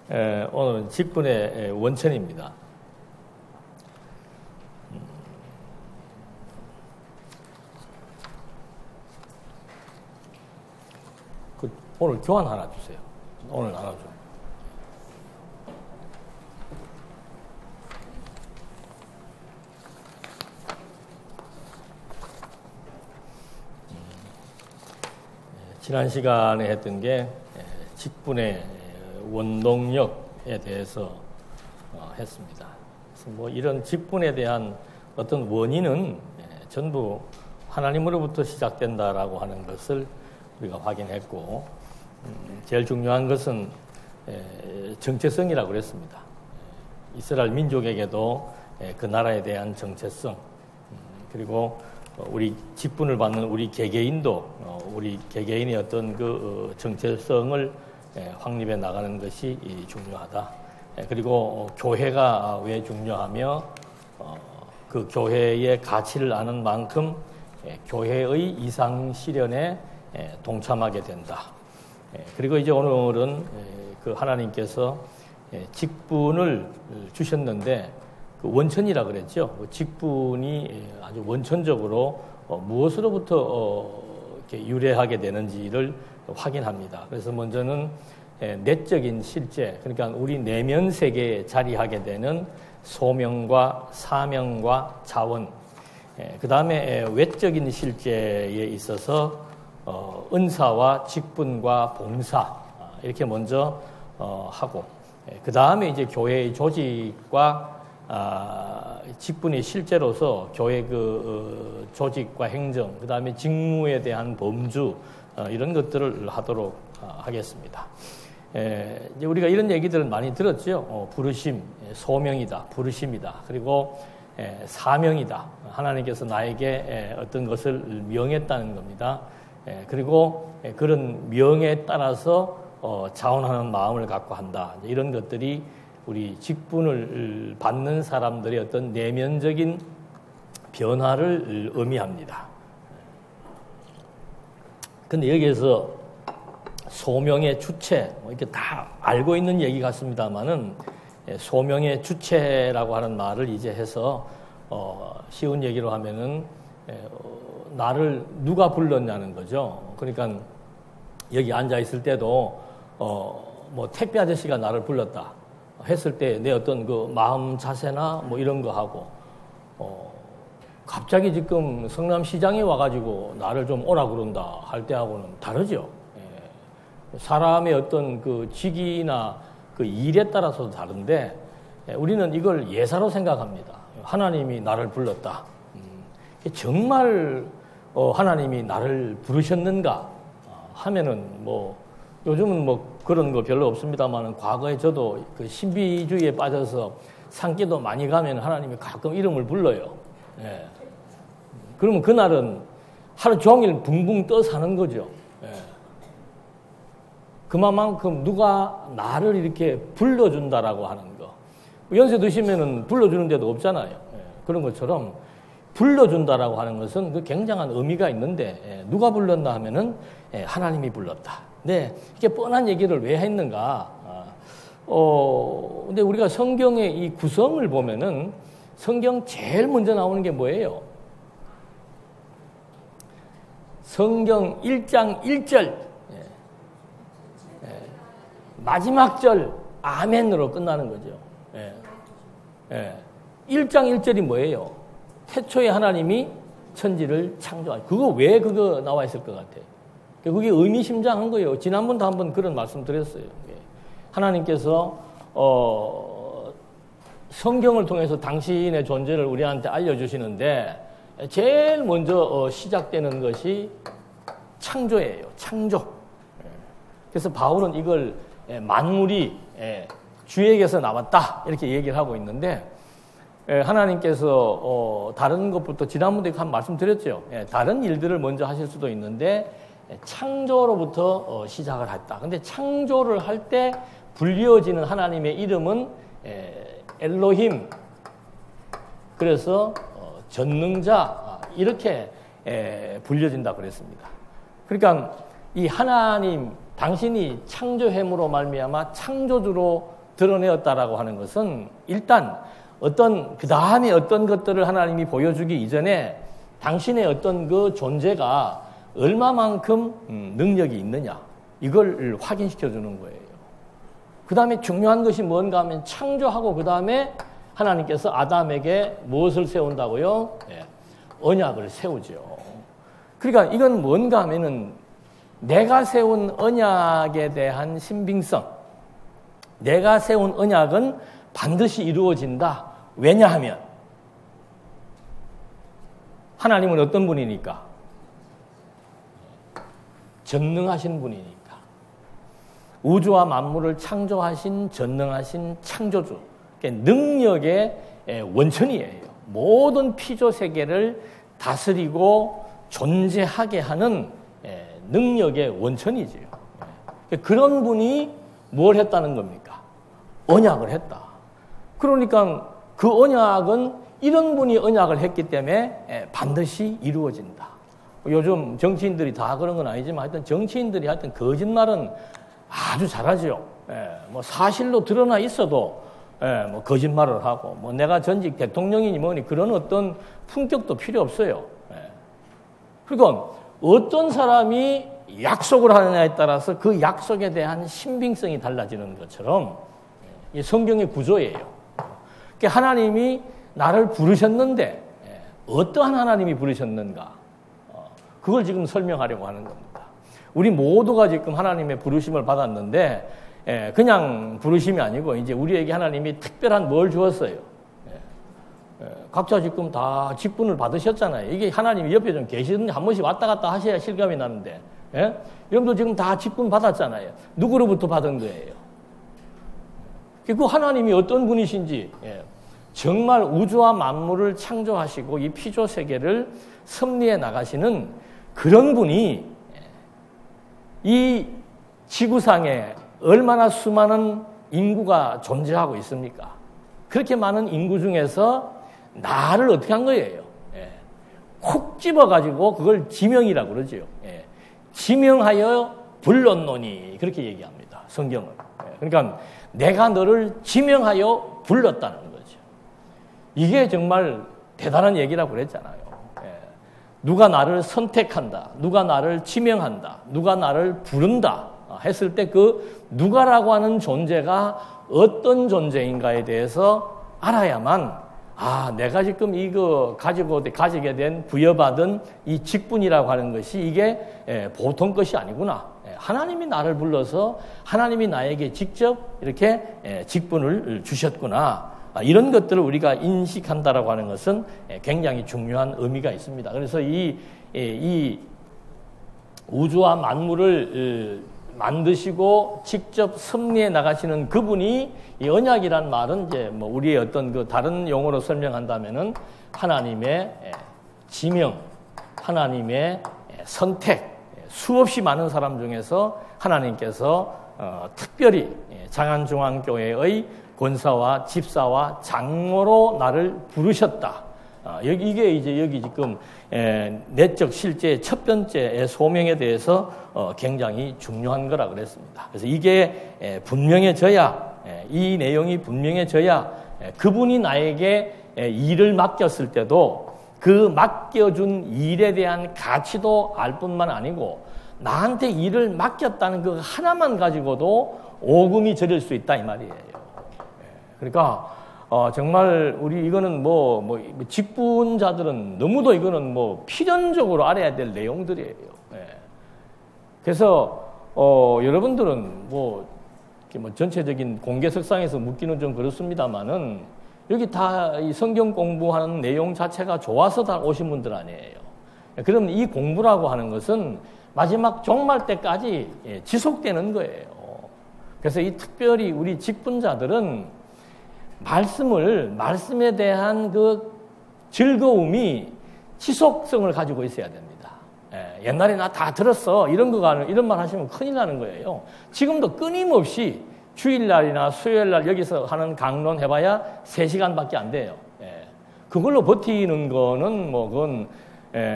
오늘은 직분의 원천입니다. 오늘 교환 하나 주세요. 오늘 하나 줘. 지난 시간에 했던 게 직분의 원동력에 대해서 했습니다. 그래서 뭐 이런 직분에 대한 어떤 원인은 전부 하나님으로부터 시작된다라고 하는 것을 우리가 확인했고, 제일 중요한 것은 정체성이라고 그랬습니다. 이스라엘 민족에게도 그 나라에 대한 정체성, 그리고 우리 직분을 받는 우리 개개인도 우리 개개인의 어떤 그 정체성을 확립해 나가는 것이 중요하다. 그리고 교회가 왜 중요하며 그 교회의 가치를 아는 만큼 교회의 이상 실현에 동참하게 된다. 그리고 이제 오늘은 그 하나님께서 직분을 주셨는데 그 원천이라 그랬죠. 직분이 아주 원천적으로 무엇으로부터 이렇게 유래하게 되는지를 확인합니다. 그래서 먼저는 내적인 실제, 그러니까 우리 내면 세계에 자리하게 되는 소명과 사명과 자원, 그 다음에 외적인 실제에 있어서 은사와 직분과 봉사, 이렇게 먼저 하고, 그 다음에 이제 교회의 조직과 직분이 실제로서 교회 그 조직과 행정, 그 다음에 직무에 대한 범주, 이런 것들을 하도록 하겠습니다. 이제 우리가 이런 얘기들을 많이 들었죠. 부르심, 소명이다, 부르심이다. 그리고 사명이다. 하나님께서 나에게 어떤 것을 명했다는 겁니다. 그리고 그런 명에 따라서 자원하는 마음을 갖고 한다. 이런 것들이 우리 직분을 받는 사람들의 어떤 내면적인 변화를 의미합니다. 근데 여기에서 소명의 주체, 이렇게 다 알고 있는 얘기 같습니다만은 소명의 주체라고 하는 말을 이제 해서 쉬운 얘기로 하면은 나를 누가 불렀냐는 거죠. 그러니까 여기 앉아 있을 때도 뭐 택배 아저씨가 나를 불렀다 했을 때 내 어떤 그 마음 자세나 뭐 이런 거 하고 갑자기 지금 성남시장이 와가지고 나를 좀 오라 그런다 할 때하고는 다르죠. 사람의 어떤 그 직위나 그 일에 따라서도 다른데 우리는 이걸 예사로 생각합니다. 하나님이 나를 불렀다. 정말 하나님이 나를 부르셨는가 하면은 뭐 요즘은 뭐 그런 거 별로 없습니다만 과거에 저도 그 신비주의에 빠져서 산기도 많이 가면 하나님이 가끔 이름을 불러요. 예. 그러면 그날은 하루 종일 붕붕 떠 사는 거죠. 예. 그만큼 누가 나를 이렇게 불러준다라고 하는 거. 연세 드시면은 불러주는 데도 없잖아요. 예. 그런 것처럼 불러준다라고 하는 것은 그 굉장한 의미가 있는데 누가 불렀나 하면은 하나님이 불렀다. 네, 이렇게 뻔한 얘기를 왜 했는가? 근데 우리가 성경의 이 구성을 보면은 성경 제일 먼저 나오는 게 뭐예요? 성경 1장 1절. 마지막 절 아멘으로 끝나는 거죠. 1장 1절이 뭐예요? 태초에 하나님이 천지를 창조하셨다. 그거 왜 그거 나와 있을 것 같아요? 그게 의미심장한 거예요. 지난번도 한번 그런 말씀 드렸어요. 하나님께서 성경을 통해서 당신의 존재를 우리한테 알려주시는데 제일 먼저 시작되는 것이 창조예요. 창조. 그래서 바울은 이걸 만물이 주에게서 나왔다 이렇게 얘기를 하고 있는데 하나님께서 다른 것부터 지난번에 한 말씀 드렸죠. 다른 일들을 먼저 하실 수도 있는데 창조로부터 시작을 했다. 근데 창조를 할 때 불리어지는 하나님의 이름은 엘로힘. 그래서 전능자 이렇게 불려진다고 그랬습니다. 그러니까 이 하나님 당신이 창조햄으로 말미암아 창조주로 드러내었다라고 하는 것은 일단 그 다음에 어떤 것들을 하나님이 보여주기 이전에 당신의 어떤 그 존재가 얼마만큼 능력이 있느냐, 이걸 확인시켜 주는 거예요. 그 다음에 중요한 것이 뭔가 하면 창조하고 그 다음에 하나님께서 아담에게 무엇을 세운다고요? 언약을 세우죠. 그러니까 이건 뭔가 하면은 내가 세운 언약에 대한 신빙성, 내가 세운 언약은 반드시 이루어진다. 왜냐하면 하나님은 어떤 분이니까? 전능하신 분이니까. 우주와 만물을 창조하신 전능하신 창조주, 능력의 원천이에요. 모든 피조 세계를 다스리고 존재하게 하는 능력의 원천이지요. 그런 분이 뭘 했다는 겁니까? 언약을 했다. 그러니까 그 언약은 이런 분이 언약을 했기 때문에 반드시 이루어진다. 요즘 정치인들이 다 그런 건 아니지만 하여튼 정치인들이 하여튼 거짓말은 아주 잘하죠. 뭐 사실로 드러나 있어도 뭐 거짓말을 하고 뭐 내가 전직 대통령이니 뭐니 그런 어떤 품격도 필요 없어요. 그러니까 어떤 사람이 약속을 하느냐에 따라서 그 약속에 대한 신빙성이 달라지는 것처럼 이 성경의 구조예요. 그러니까 하나님이 나를 부르셨는데 어떠한 하나님이 부르셨는가? 그걸 지금 설명하려고 하는 겁니다. 우리 모두가 지금 하나님의 부르심을 받았는데 그냥 부르심이 아니고 이제 우리에게 하나님이 특별한 뭘 주었어요. 각자 지금 다 직분을 받으셨잖아요. 이게 하나님이 옆에 좀 계시는데 한 번씩 왔다 갔다 하셔야 실감이 나는데 여러분도 지금 다 직분 받았잖아요. 누구로부터 받은 거예요? 그 하나님이 어떤 분이신지 정말 우주와 만물을 창조하시고 이 피조 세계를 섭리해 나가시는 그런 분이 이 지구상에 얼마나 수많은 인구가 존재하고 있습니까? 그렇게 많은 인구 중에서 나를 어떻게 한 거예요? 콕 집어가지고 그걸 지명이라고 그러죠. 지명하여 불렀노니 그렇게 얘기합니다. 성경은. 그러니까 내가 너를 지명하여 불렀다는 거죠. 이게 정말 대단한 얘기라고 그랬잖아요. 누가 나를 선택한다, 누가 나를 지명한다, 누가 나를 부른다 했을 때 그 누가라고 하는 존재가 어떤 존재인가에 대해서 알아야만 내가 지금 이거 가지게 된 부여받은 이 직분이라고 하는 것이 이게 보통 것이 아니구나. 하나님이 나를 불러서 하나님이 나에게 직접 이렇게 직분을 주셨구나. 이런 것들을 우리가 인식한다라고 하는 것은 굉장히 중요한 의미가 있습니다. 그래서 이 우주와 만물을 만드시고 직접 섭리해 나가시는 그분이 이 언약이란 말은 이제 뭐 우리의 어떤 그 다른 용어로 설명한다면은 하나님의 지명, 하나님의 선택, 수없이 많은 사람 중에서 하나님께서 특별히 장안중앙교회의 권사와 집사와 장로로 나를 부르셨다. 이게 이제 여기 지금 내적 실제의 첫 번째 소명에 대해서 굉장히 중요한 거라 그랬습니다. 그래서 이게 분명해져야 이 내용이 분명해져야 그분이 나에게 일을 맡겼을 때도 그 맡겨준 일에 대한 가치도 알 뿐만 아니고 나한테 일을 맡겼다는 그 하나만 가지고도 오금이 저릴 수 있다 이 말이에요. 그러니까 정말 우리 이거는 뭐 직분자들은 너무도 이거는 뭐 필연적으로 알아야 될 내용들이에요. 그래서 여러분들은 뭐 전체적인 공개석상에서 묻기는 좀 그렇습니다만은 여기 다 이 성경 공부하는 내용 자체가 좋아서 다 오신 분들 아니에요. 그럼 이 공부라고 하는 것은 마지막 종말 때까지 지속되는 거예요. 그래서 이 특별히 우리 직분자들은 말씀에 대한 그 즐거움이 지속성을 가지고 있어야 됩니다. 옛날에 나 다 들었어. 이런 말 하시면 큰일 나는 거예요. 지금도 끊임없이 주일날이나 수요일날 여기서 하는 강론 해봐야 3시간밖에 안 돼요. 그걸로 버티는 거는 그건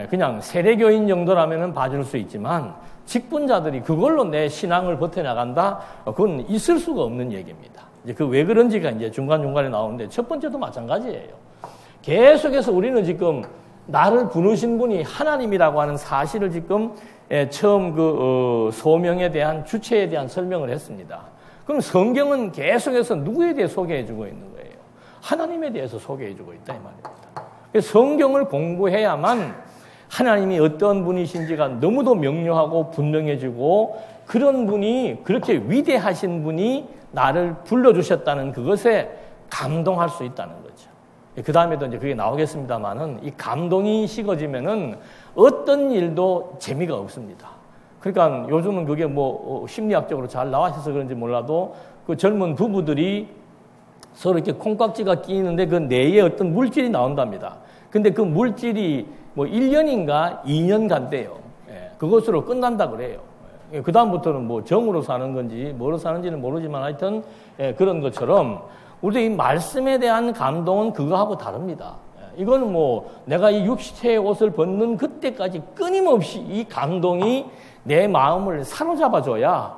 그냥 세례교인 정도라면 봐줄 수 있지만 직분자들이 그걸로 내 신앙을 버텨나간다? 그건 있을 수가 없는 얘기입니다. 이제 그 왜 그런지가 이제 중간중간에 나오는데 첫 번째도 마찬가지예요. 계속해서 우리는 지금 나를 부르신 분이 하나님이라고 하는 사실을 지금 처음 소명에 대한 주체에 대한 설명을 했습니다. 그럼 성경은 계속해서 누구에 대해 소개해주고 있는 거예요? 하나님에 대해서 소개해주고 있다 이 말입니다. 성경을 공부해야만 하나님이 어떤 분이신지가 너무도 명료하고 분명해지고 그런 분이 그렇게 위대하신 분이 나를 불러주셨다는 그것에 감동할 수 있다는 거죠. 그 다음에도 이제 그게 나오겠습니다만은 이 감동이 식어지면은 어떤 일도 재미가 없습니다. 그러니까 요즘은 그게 뭐 심리학적으로 잘 나와서 그런지 몰라도 그 젊은 부부들이 서로 이렇게 콩깍지가 끼는데 그 뇌에 어떤 물질이 나온답니다. 근데 그 물질이 뭐 1년인가 2년 간대요. 그것으로 끝난다 그래요. 그 다음부터는 뭐 정으로 사는 건지 뭐로 사는지는 모르지만 하여튼 그런 것처럼 우리 이 말씀에 대한 감동은 그거하고 다릅니다. 이거는 뭐 내가 이 육체의 옷을 벗는 그때까지 끊임없이 이 감동이 내 마음을 사로잡아줘야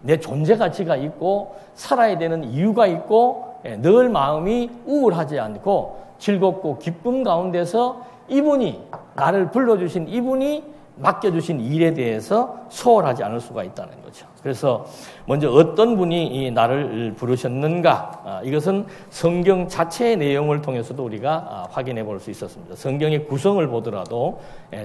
내 존재 가치가 있고 살아야 되는 이유가 있고 늘 마음이 우울하지 않고 즐겁고 기쁨 가운데서 이분이 나를 불러주신 이분이 맡겨주신 일에 대해서 소홀하지 않을 수가 있다는 거죠. 그래서 먼저 어떤 분이 이 나를 부르셨는가, 이것은 성경 자체의 내용을 통해서도 우리가 확인해 볼 수 있었습니다. 성경의 구성을 보더라도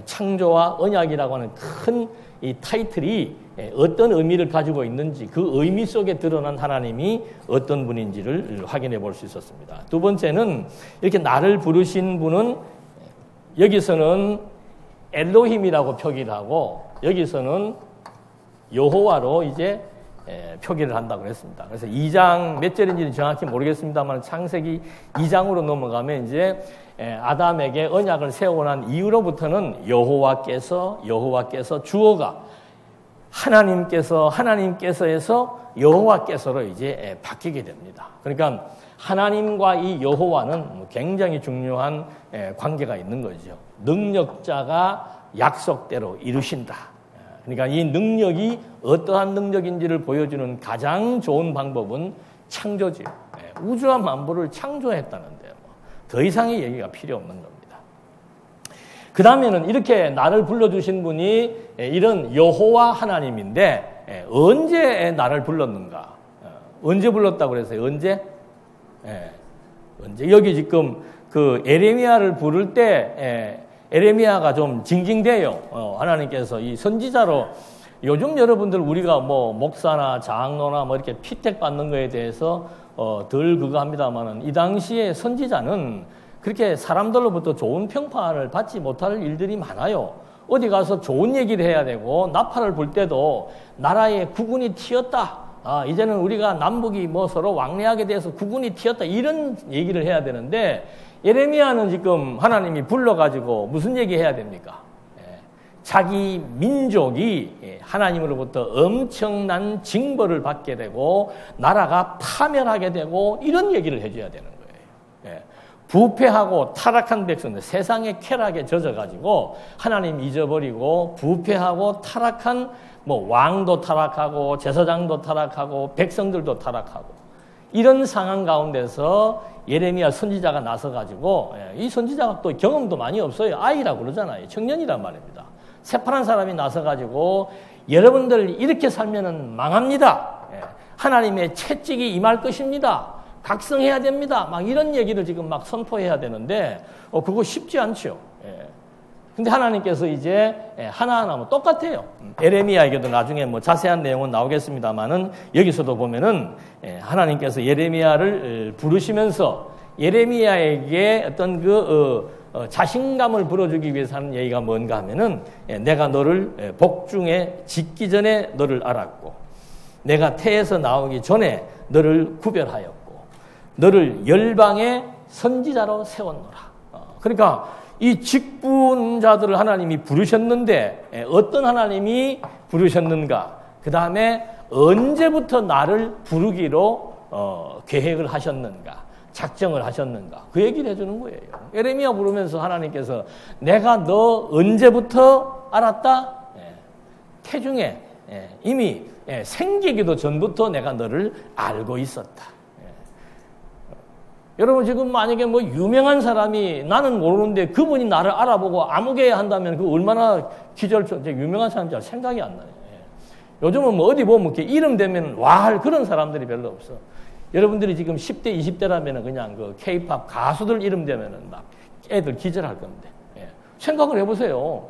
창조와 언약이라고 하는 큰 이 타이틀이 어떤 의미를 가지고 있는지 그 의미 속에 드러난 하나님이 어떤 분인지를 확인해 볼 수 있었습니다. 두 번째는 이렇게 나를 부르신 분은 여기서는 엘로힘이라고 표기를 하고 여기서는 여호와로 이제 표기를 한다고 했습니다. 그래서 2장 몇 절인지는 정확히 모르겠습니다만 창세기 2장으로 넘어가면 이제 아담에게 언약을 세우고 난 이후로부터는 여호와께서 주어가 하나님께서에서 여호와께서로 이제 바뀌게 됩니다. 그러니까 하나님과 이 여호와는 굉장히 중요한 관계가 있는 거죠. 능력자가 약속대로 이루신다. 그러니까 이 능력이 어떠한 능력인지를 보여주는 가장 좋은 방법은 창조지요. 우주와 만물을 창조했다는데 더 이상의 얘기가 필요 없는 겁니다. 그 다음에는 이렇게 나를 불러주신 분이 이런 여호와 하나님인데 언제 나를 불렀는가? 언제 불렀다고 그랬어요? 언제? 여기 지금 그 에레미야를 부를 때 에레미야가 좀 징징대요. 하나님께서 이 선지자로 요즘 여러분들 우리가 뭐 목사나 장로나 뭐 이렇게 피택 받는 거에 대해서 덜 그거 합니다만은 이 당시에 선지자는 그렇게 사람들로부터 좋은 평판을 받지 못할 일들이 많아요. 어디 가서 좋은 얘기를 해야 되고 나팔을 불 때도 나라의 국운이 튀었다. 이제는 우리가 남북이 뭐 서로 왕래하게 돼서 국운이 튀었다. 이런 얘기를 해야 되는데 예레미야는 지금 하나님이 불러가지고 무슨 얘기 해야 됩니까? 자기 민족이 하나님으로부터 엄청난 징벌을 받게 되고 나라가 파멸하게 되고 이런 얘기를 해줘야 되는 거예요. 부패하고 타락한 백성들, 세상의 쾌락에 젖어가지고 하나님 잊어버리고 부패하고 타락한 뭐 왕도 타락하고 제사장도 타락하고 백성들도 타락하고 이런 상황 가운데서 예레미야 선지자가 나서가지고 이 선지자가 또 경험도 많이 없어요. 아이라고 그러잖아요. 청년이란 말입니다. 새파란 사람이 나서가지고 여러분들 이렇게 살면은 망합니다. 하나님의 채찍이 임할 것입니다. 각성해야 됩니다. 막 이런 얘기를 지금 막 선포해야 되는데 그거 쉽지 않죠. 근데 하나님께서 이제 하나하나 뭐 똑같아요. 예레미야에게도 나중에 뭐 자세한 내용은 나오겠습니다만은 여기서도 보면은 하나님께서 예레미야를 부르시면서 예레미야에게 어떤 자신감을 불어주기 위해서 하는 얘기가 뭔가 하면은 내가 너를 복중에 짓기 전에 너를 알았고 내가 태에서 나오기 전에 너를 구별하였고 너를 열방의 선지자로 세웠노라. 그러니까 이 직분자들을 하나님이 부르셨는데 어떤 하나님이 부르셨는가? 그 다음에 언제부터 나를 부르기로 계획을 하셨는가? 작정을 하셨는가? 그 얘기를 해주는 거예요. 예레미야 부르면서 하나님께서 내가 너 언제부터 알았다? 태중에 이미 생기기도 전부터 내가 너를 알고 있었다. 여러분 지금 만약에 뭐 유명한 사람이 나는 모르는데 그분이 나를 알아보고 아무개야 한다면 그 얼마나 유명한 사람인지 생각이 안 나요. 요즘은 뭐 어디 보면 이렇게 이름 되면 와 할 그런 사람들이 별로 없어. 여러분들이 지금 10대, 20대라면 그냥 그 K-팝 가수들 이름 되면은 막 애들 기절할 건데. 생각을 해보세요.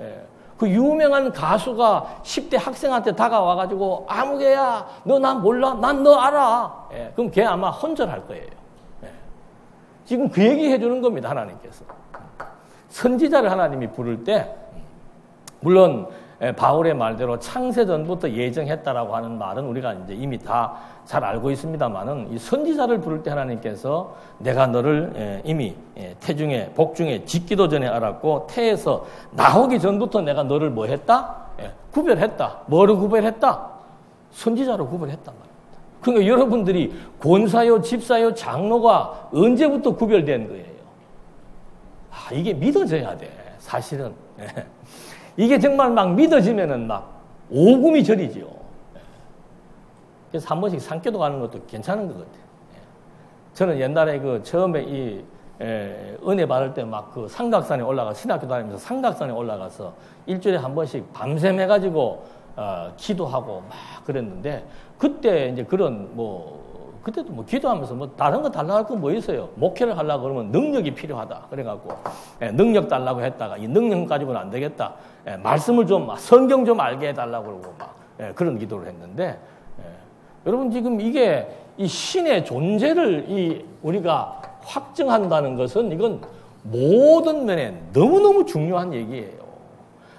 그 유명한 가수가 10대 학생한테 다가와가지고 아무개야, 너 난 몰라? 난 너 알아. 그럼 걔 아마 혼절할 거예요. 지금 그 얘기 해주는 겁니다, 하나님께서. 선지자를 하나님이 부를 때, 물론 바울의 말대로 창세전부터 예정했다라고 하는 말은 우리가 이제 이미 다 잘 알고 있습니다만은 이 선지자를 부를 때 하나님께서 내가 너를 이미 태중에 복중에 짓기도 전에 알았고 태에서 나오기 전부터 내가 너를 뭐 했다? 구별했다. 뭐로 구별했다? 선지자로 구별했단 말입니다. 그러니까 여러분들이 권사요, 집사요, 장로가 언제부터 구별된 거예요? 이게 믿어져야 돼, 사실은. 이게 정말 막 믿어지면은 막 오금이 저리죠. 그래서 한 번씩 산교도 가는 것도 괜찮은 것 같아요. 저는 옛날에 그 처음에 이 은혜 받을 때 막 그 삼각산에 올라가 신학교 다니면서 삼각산에 올라가서 일주일에 한 번씩 밤샘 해가지고 기도하고 막 그랬는데 그때 이제 그런 그때도 뭐 기도하면서 뭐 다른 거 달라고 할 건 뭐 있어요? 목회를 하려고 그러면 능력이 필요하다. 그래갖고 능력 달라고 했다가 이 능력 가지고는 안 되겠다. 말씀을 좀 성경 좀 알게 해달라고 그러고 막 그런 기도를 했는데 여러분 지금 이게 이 신의 존재를 우리가 확증한다는 것은 이건 모든 면에 너무너무 중요한 얘기예요.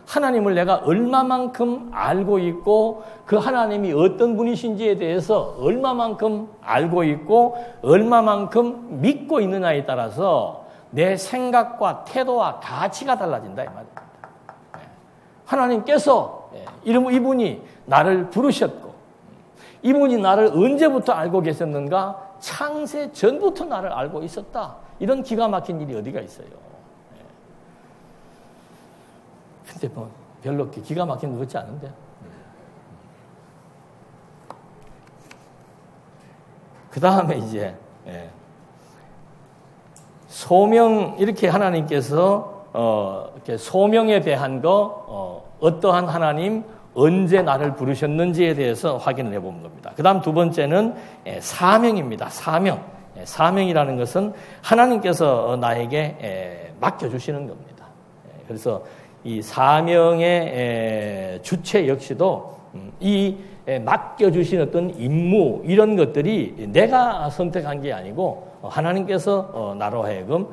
하나님을 내가 얼마만큼 알고 있고 그 하나님이 어떤 분이신지에 대해서 얼마만큼 알고 있고 얼마만큼 믿고 있느냐에 따라서 내 생각과 태도와 가치가 달라진다 이 말입니다. 하나님께서 이분이 나를 부르셨고 이분이 나를 언제부터 알고 계셨는가? 창세 전부터 나를 알고 있었다. 이런 기가 막힌 일이 어디가 있어요. 근데 뭐 별로 기가 막힌 것 같지 않은데. 그 다음에 이제 소명 이렇게 하나님께서 이렇게 소명에 대한 거 어떠한 하나님 언제 나를 부르셨는지에 대해서 확인을 해보는 겁니다. 그 다음 두 번째는 사명입니다. 사명. 사명이라는 것은 하나님께서 나에게 맡겨주시는 겁니다. 그래서 이 사명의 주체 역시도 이 맡겨주신 어떤 임무 이런 것들이 내가 선택한 게 아니고 하나님께서 나로 하여금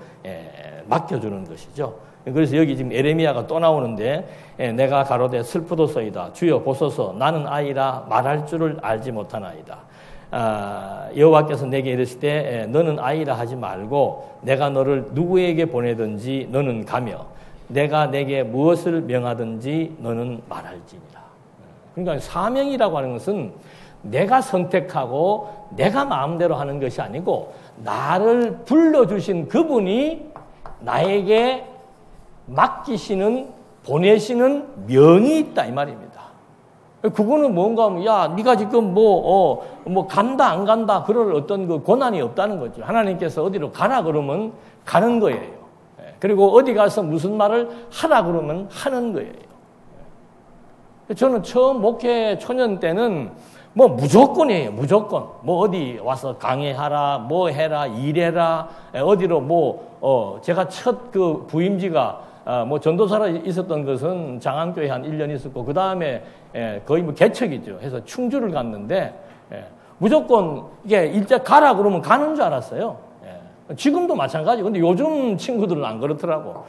맡겨주는 것이죠. 그래서 여기 지금 에레미야가 또 나오는데 내가 가로되 슬프도소이다. 주여 보소서 나는 아이라 말할 줄을 알지 못하나이다. 여호와께서 내게 이르시되 너는 아이라 하지 말고 내가 너를 누구에게 보내든지 너는 가며 내가 내게 무엇을 명하든지 너는 말할지니라. 그러니까 사명이라고 하는 것은 내가 선택하고 내가 마음대로 하는 것이 아니고 나를 불러주신 그분이 나에게 맡기시는 보내시는 명이 있다 이 말입니다. 그거는 뭔가 하면 야 네가 지금 뭐 간다 안 간다 그럴 어떤 그 권한이 없다는 거죠. 하나님께서 어디로 가라 그러면 가는 거예요. 그리고 어디 가서 무슨 말을 하라 그러면 하는 거예요. 저는 처음 목회 초년 때는 뭐 무조건이에요. 무조건. 뭐 어디 와서 강의하라, 뭐 해라, 일해라, 어디로 제가 첫 그 부임지가 뭐 전도사로 있었던 것은 장안교회 한 1년 있었고 그 다음에 거의 뭐 개척이죠. 해서 충주를 갔는데 무조건 이게 일제 가라 그러면 가는 줄 알았어요. 지금도 마찬가지. 근데 요즘 친구들은 안 그렇더라고.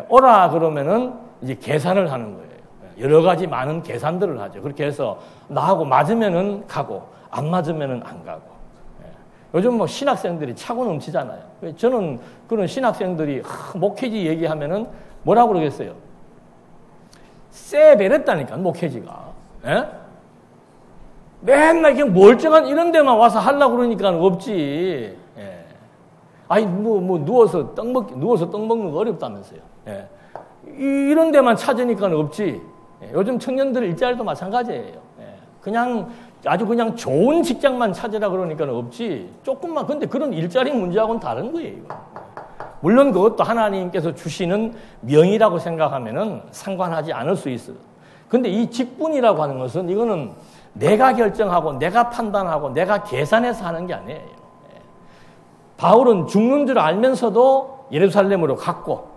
오라 그러면은 이제 계산을 하는 거예요. 여러 가지 많은 계산들을 하죠. 그렇게 해서 나하고 맞으면은 가고 안 맞으면은 안 가고. 요즘 뭐 신학생들이 차고 넘치잖아요. 저는 그런 신학생들이 목회지 얘기하면은 뭐라고 그러겠어요? 쎄 베렸다니까 목회지가. 맨날 그냥 멀쩡한 이런 데만 와서 하려고 그러니까 없지. 아니 누워서 떡 먹는 거 어렵다면서요. 이런 데만 찾으니까 없지. 요즘 청년들 일자리도 마찬가지예요. 그냥 아주 그냥 좋은 직장만 찾으라 그러니까 없지. 조금만, 근데 그런 일자리 문제하고는 다른 거예요. 물론 그것도 하나님께서 주시는 명이라고 생각하면은 상관하지 않을 수 있어요. 근데 이 직분이라고 하는 것은 이거는 내가 결정하고 내가 판단하고 내가 계산해서 하는 게 아니에요. 바울은 죽는 줄 알면서도 예루살렘으로 갔고,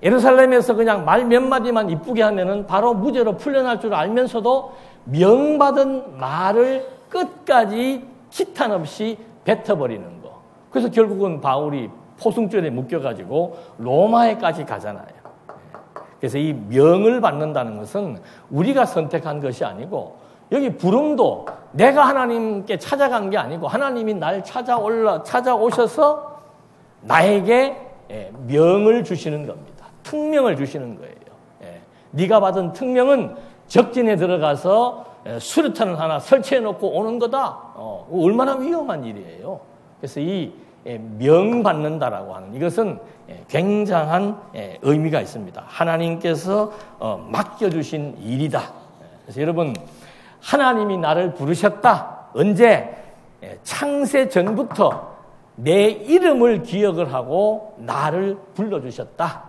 예루살렘에서 그냥 말 몇 마디만 이쁘게 하면은 바로 무죄로 풀려날 줄 알면서도 명받은 말을 끝까지 기탄 없이 뱉어버리는 거. 그래서 결국은 바울이 포승줄에 묶여가지고 로마에까지 가잖아요. 그래서 이 명을 받는다는 것은 우리가 선택한 것이 아니고, 여기 부름도 내가 하나님께 찾아간 게 아니고 하나님이 날 찾아오셔서 나에게 명을 주시는 겁니다. 특명을 주시는 거예요. 네가 받은 특명은 적진에 들어가서 수류탄을 하나 설치해 놓고 오는 거다. 얼마나 위험한 일이에요. 그래서 이 명 받는다라고 하는 이것은 굉장한 의미가 있습니다. 하나님께서 맡겨주신 일이다. 그래서 여러분, 하나님이 나를 부르셨다. 언제? 창세 전부터 내 이름을 기억을 하고 나를 불러주셨다.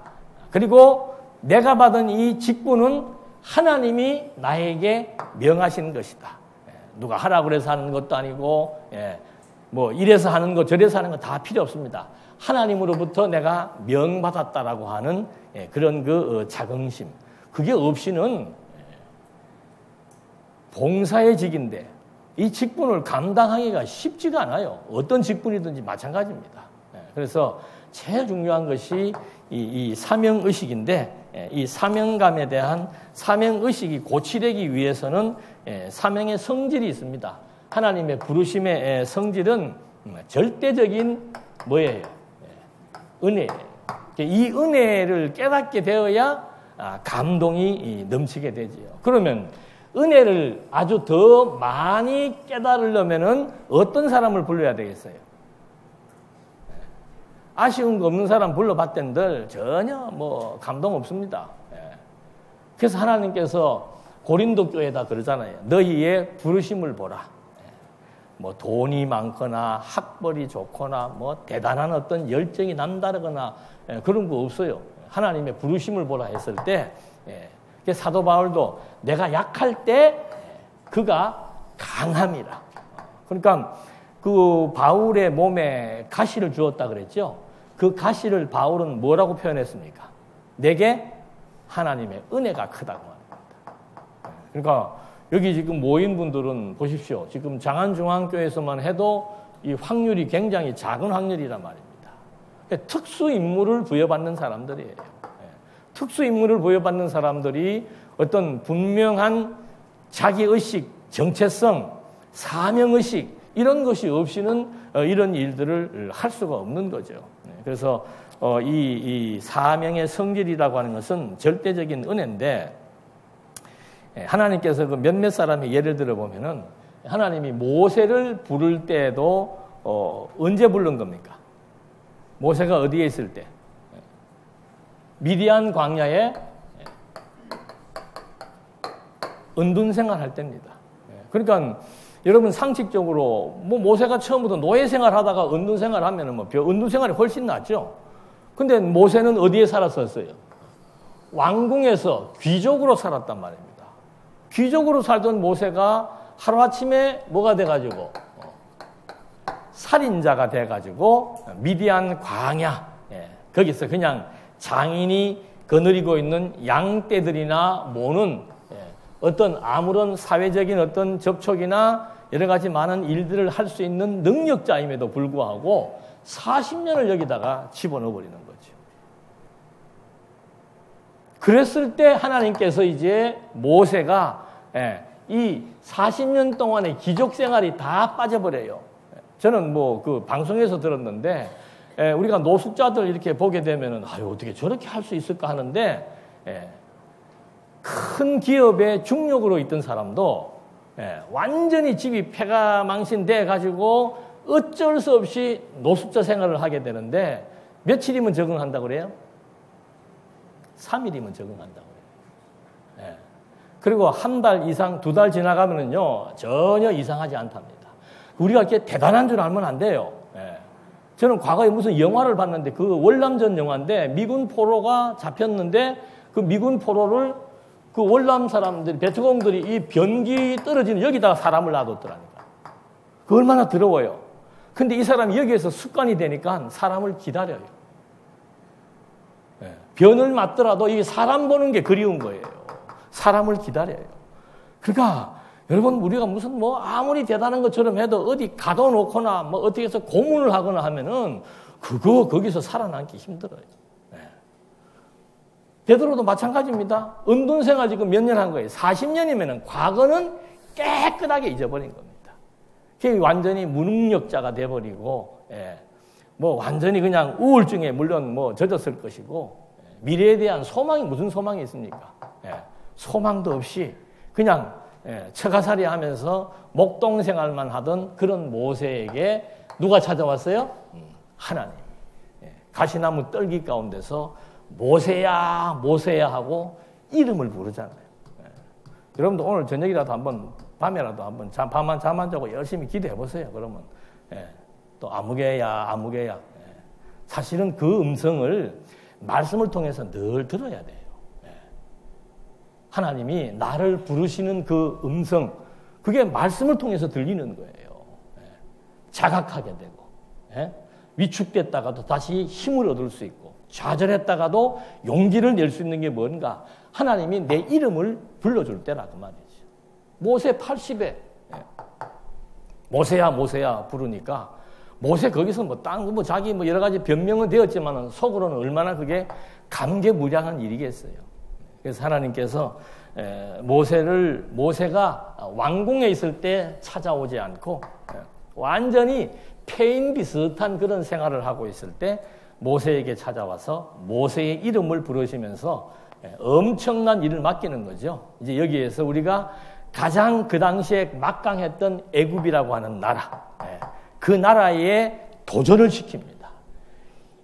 그리고 내가 받은 이 직분은 하나님이 나에게 명하신 것이다. 누가 하라고 그래서 하는 것도 아니고, 뭐 이래서 하는 거 저래서 하는 거 다 필요 없습니다. 하나님으로부터 내가 명받았다라고 하는 그런 그 자긍심. 그게 없이는 봉사의 직인데 이 직분을 감당하기가 쉽지가 않아요. 어떤 직분이든지 마찬가지입니다. 그래서 제일 중요한 것이 이 사명의식인데, 이 사명감에 대한 사명의식이 고취되기 위해서는 사명의 성질이 있습니다. 하나님의 부르심의 성질은 절대적인 뭐예요? 은혜예요. 이 은혜를 깨닫게 되어야 감동이 넘치게 되지요. 그러면 은혜를 아주 더 많이 깨달으려면은 어떤 사람을 불러야 되겠어요? 아쉬운 거 없는 사람 불러봤던들 전혀 뭐 감동 없습니다. 그래서 하나님께서 고린도 교회에다 그러잖아요. 너희의 부르심을 보라. 뭐 돈이 많거나 학벌이 좋거나 뭐 대단한 어떤 열정이 남다르거나 그런 거 없어요. 하나님의 부르심을 보라 했을 때, 사도 바울도 내가 약할 때 그가 강함이라. 그러니까 그 바울의 몸에 가시를 주었다 그랬죠. 그 가시를 바울은 뭐라고 표현했습니까? 내게 하나님의 은혜가 크다고 합니다. 그러니까 여기 지금 모인 분들은 보십시오. 지금 장안중앙교회에서만 해도 이 확률이 굉장히 작은 확률이란 말입니다. 특수 임무를 부여받는 사람들이에요. 특수 임무를 부여받는 사람들이 어떤 분명한 자기의식, 정체성, 사명의식 이런 것이 없이는 이런 일들을 할 수가 없는 거죠. 그래서 이 사명의 성질이라고 하는 것은 절대적인 은혜인데, 하나님께서 그 몇몇 사람의 예를 들어보면은 하나님이 모세를 부를 때도 언제 부른 겁니까? 모세가 어디에 있을 때? 미디안 광야에 은둔 생활할 때입니다. 그러니까 여러분 상식적으로 뭐 모세가 처음부터 노예 생활하다가 은둔 생활하면은 뭐 은둔 생활이 훨씬 낫죠. 근데 모세는 어디에 살았었어요? 왕궁에서 귀족으로 살았단 말입니다. 귀족으로 살던 모세가 하루아침에 뭐가 돼가지고 살인자가 돼가지고 미디안 광야, 거기서 그냥 장인이 거느리고 있는 양떼들이나 모는 어떤 아무런 사회적인 어떤 접촉이나 여러 가지 많은 일들을 할 수 있는 능력자임에도 불구하고 40년을 여기다가 집어넣어 버리는 거죠. 그랬을 때 하나님께서 이제 모세가 이 40년 동안의 기족 생활이 다 빠져버려요. 저는 뭐 그 방송에서 들었는데 우리가 노숙자들 이렇게 보게 되면은 아유 어떻게 저렇게 할 수 있을까 하는데 큰 기업의 중력으로 있던 사람도 완전히 집이 폐가 망신돼 가지고 어쩔 수 없이 노숙자 생활을 하게 되는데 며칠이면 적응한다고 그래요? 3일이면 적응한다고 그래요. 그리고 한 달 이상, 2달 지나가면은요, 전혀 이상하지 않답니다. 우리가 이렇게 대단한 줄 알면 안 돼요. 예. 저는 과거에 무슨 영화를 봤는데, 그 월남전 영화인데, 미군 포로가 잡혔는데, 그 미군 포로를 그 월남 사람들이, 베트공들이 이 변기 떨어지는 여기다가 사람을 놔뒀더라니까. 그 얼마나 더러워요. 근데 이 사람이 여기에서 습관이 되니까 사람을 기다려요. 예. 변을 맞더라도 이 사람 보는 게 그리운 거예요. 사람을 기다려요. 그러니까 여러분, 우리가 무슨 뭐 아무리 대단한 것처럼 해도 어디 가둬놓거나 뭐 어떻게 해서 고문을 하거나 하면은 거기서 살아남기 힘들어요. 네. 베드로도 마찬가지입니다. 은둔 생활 지금 몇 년 한 거예요? 40년이면은 과거는 깨끗하게 잊어버린 겁니다. 완전히 무능력자가 돼버리고, 예. 뭐 완전히 그냥 우울증에 물론 뭐 젖었을 것이고, 미래에 대한 소망이 무슨 소망이 있습니까? 예. 소망도 없이 그냥 처가살이 하면서 목동 생활만 하던 그런 모세에게 누가 찾아왔어요? 하나님. 가시나무 떨기 가운데서 모세야 모세야 하고 이름을 부르잖아요. 여러분도 오늘 저녁이라도 한번 밤에라도 한번 밤만 잠 안 자고 열심히 기도해 보세요. 그러면 또 아무개야 아무개야. 사실은 그 음성을 말씀을 통해서 늘 들어야 돼요. 하나님이 나를 부르시는 그 음성, 그게 말씀을 통해서 들리는 거예요. 자각하게 되고, 위축됐다가도 다시 힘을 얻을 수 있고, 좌절했다가도 용기를 낼 수 있는 게 뭔가? 하나님이 내 이름을 불러줄 때라 그 말이죠. 모세 80에 모세야 모세야 부르니까 모세 거기서 뭐 자기 뭐 여러 가지 변명은 되었지만 속으로는 얼마나 그게 감개무량한 일이겠어요. 그래서 하나님께서 모세가 왕궁에 있을 때 찾아오지 않고 완전히 폐인 비슷한 그런 생활을 하고 있을 때 모세에게 찾아와서 모세의 이름을 부르시면서 엄청난 일을 맡기는 거죠. 이제 여기에서 우리가 가장 그 당시에 막강했던 애굽이라고 하는 나라, 그 나라에 도전을 시킵니다.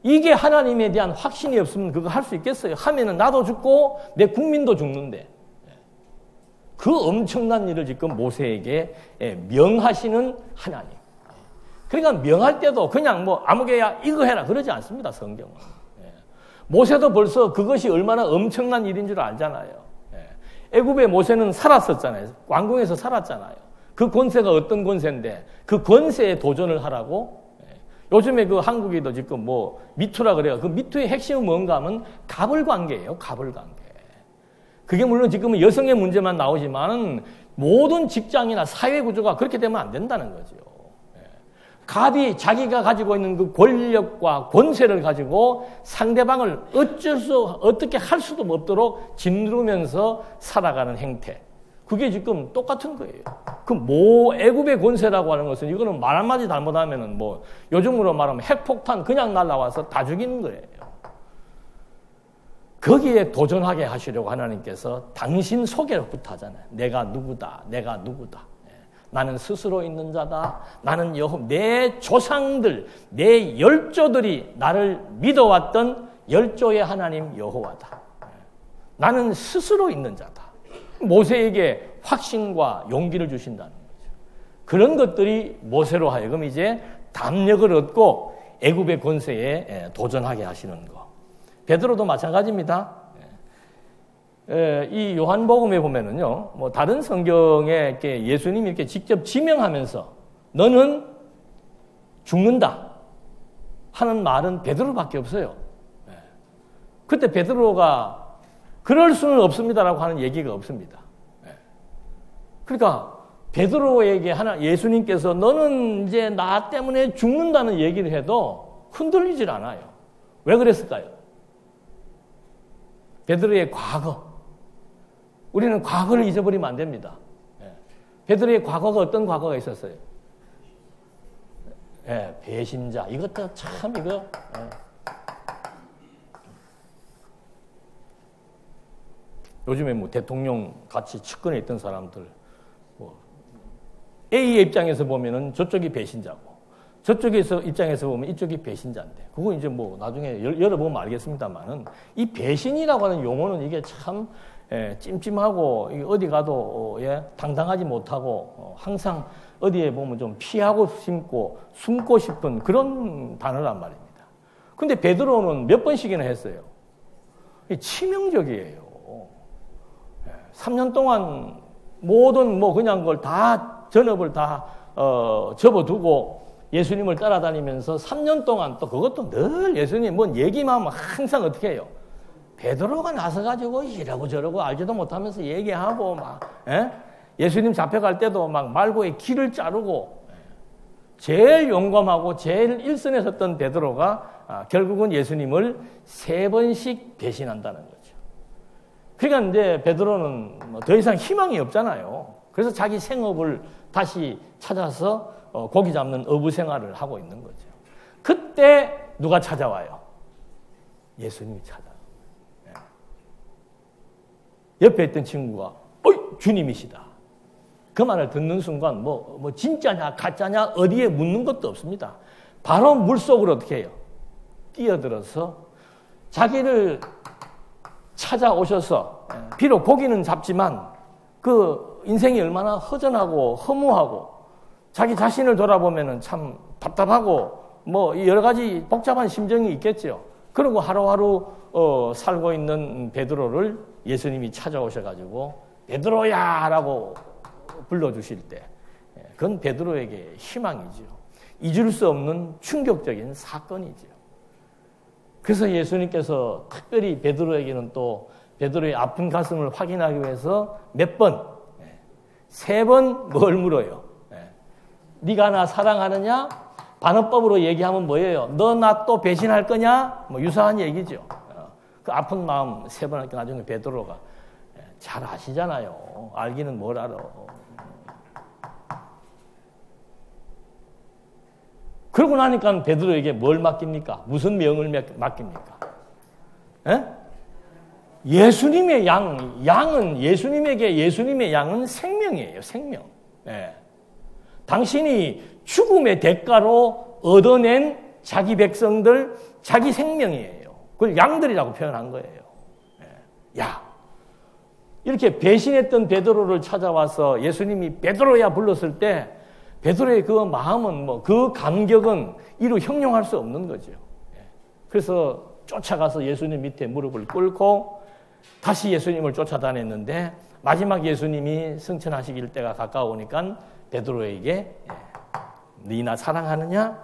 이게 하나님에 대한 확신이 없으면 그거 할 수 있겠어요? 하면은 나도 죽고 내 국민도 죽는데. 그 엄청난 일을 지금 모세에게 명하시는 하나님. 그러니까 명할 때도 그냥 뭐 아무개야 이거 해라 그러지 않습니다. 성경은. 모세도 벌써 그것이 얼마나 엄청난 일인 줄 알잖아요. 애굽의 모세는 살았었잖아요. 왕궁에서 살았잖아요. 그 권세가 어떤 권세인데 그 권세에 도전을 하라고. 요즘에 그 한국에도 지금 뭐 미투라 그래요. 그 미투의 핵심은 뭔가 하면 갑을관계예요. 갑을관계. 그게 물론 지금은 여성의 문제만 나오지만 모든 직장이나 사회 구조가 그렇게 되면 안 된다는 거죠. 갑이 자기가 가지고 있는 그 권력과 권세를 가지고 상대방을 어떻게 할 수도 없도록 짓누르면서 살아가는 행태. 그게 지금 똑같은 거예요. 애굽의 권세라고 하는 것은 이거는 말 한마디 잘못하면은 뭐 요즘으로 말하면 핵폭탄 그냥 날라와서 다 죽이는 거예요. 거기에 도전하게 하시려고 하나님께서 당신 소개로부터 하잖아요. 내가 누구다. 내가 누구다. 나는 스스로 있는 자다. 나는 내 조상들, 내 열조들이 나를 믿어왔던 열조의 하나님 여호와다. 나는 스스로 있는 자다. 모세에게 확신과 용기를 주신다는 거죠. 그런 것들이 모세로 하여금 이제 담력을 얻고 애굽의 권세에 도전하게 하시는 거. 베드로도 마찬가지입니다. 이 요한복음에 보면은요, 뭐 다른 성경에 이렇게 예수님이 이렇게 직접 지명하면서 너는 죽는다 하는 말은 베드로밖에 없어요. 그때 베드로가 그럴 수는 없습니다라고 하는 얘기가 없습니다. 그러니까 베드로에게 예수님께서 너는 이제 나 때문에 죽는다는 얘기를 해도 흔들리질 않아요. 왜 그랬을까요? 베드로의 과거. 우리는 과거를 잊어버리면 안 됩니다. 베드로의 과거가 어떤 과거가 있었어요? 배신자. 이것도 참 이거. 요즘에 뭐 대통령 같이 측근에 있던 사람들, 뭐 A의 입장에서 보면은 저쪽이 배신자고, 저쪽에서 입장에서 보면 이쪽이 배신자인데, 그거 이제 뭐 나중에 열어보면 알겠습니다만은 이 배신이라고 하는 용어는 이게 참 찜찜하고 어디 가도 당당하지 못하고 항상 어디에 보면 좀 피하고 숨고 싶은 그런 단어란 말입니다. 근데 베드로는 몇 번씩이나 했어요. 치명적이에요. 3년 동안 모든 그냥 걸 다 전업을 다 접어두고 예수님을 따라다니면서 3년 동안 또 그것도 늘 예수님 뭔 얘기만 하면 항상 어떻게 해요? 베드로가 나서가지고 이러고 저러고 알지도 못하면서 얘기하고 예수님 잡혀갈 때도 막 말고에 길을 자르고 제일 용감하고 제일 일선에 섰던 베드로가 결국은 예수님을 3번씩 배신한다는 거죠. 그러니까 이제 베드로는 더 이상 희망이 없잖아요. 그래서 자기 생업을 다시 찾아서 고기 잡는 어부 생활을 하고 있는 거죠. 그때 누가 찾아와요? 예수님이 찾아와요. 옆에 있던 친구가 주님이시다. 그 말을 듣는 순간 뭐 진짜냐 가짜냐 어디에 묻는 것도 없습니다. 바로 물속으로 어떻게 해요? 뛰어들어서 자기를 찾아오셔서 비록 고기는 잡지만 그 인생이 얼마나 허전하고 허무하고 자기 자신을 돌아보면은 참 답답하고 여러 가지 복잡한 심정이 있겠죠. 그리고 하루하루 살고 있는 베드로를 예수님이 찾아오셔가지고 베드로야라고 불러주실 때 그건 베드로에게 희망이죠. 잊을 수 없는 충격적인 사건이죠. 그래서 예수님께서 특별히 베드로에게는 또 베드로의 아픈 가슴을 확인하기 위해서 몇 번, 3번 뭘 물어요? 네가 나 사랑하느냐? 반어법으로 얘기하면 뭐예요? 너 나 또 배신할 거냐? 유사한 얘기죠. 그 아픈 마음 3번 하니까 나중에 베드로가 잘 아시잖아요. 알기는 뭘 알아. 그러고 나니까 베드로에게 뭘 맡깁니까? 무슨 명을 맡깁니까? 예수님의 양은 예수님의 양은 생명이에요. 생명. 당신이 죽음의 대가로 얻어낸 자기 백성들, 자기 생명이에요. 그걸 양들이라고 표현한 거예요. 이렇게 배신했던 베드로를 찾아와서 예수님이 베드로야 불렀을 때 베드로의 그 마음은 그 감격은 이루 형용할 수 없는 거죠. 그래서 쫓아가서 예수님 밑에 무릎을 꿇고 다시 예수님을 쫓아다녔는데 마지막 예수님이 승천하시길 때가 가까우니까 베드로에게 네 나 사랑하느냐?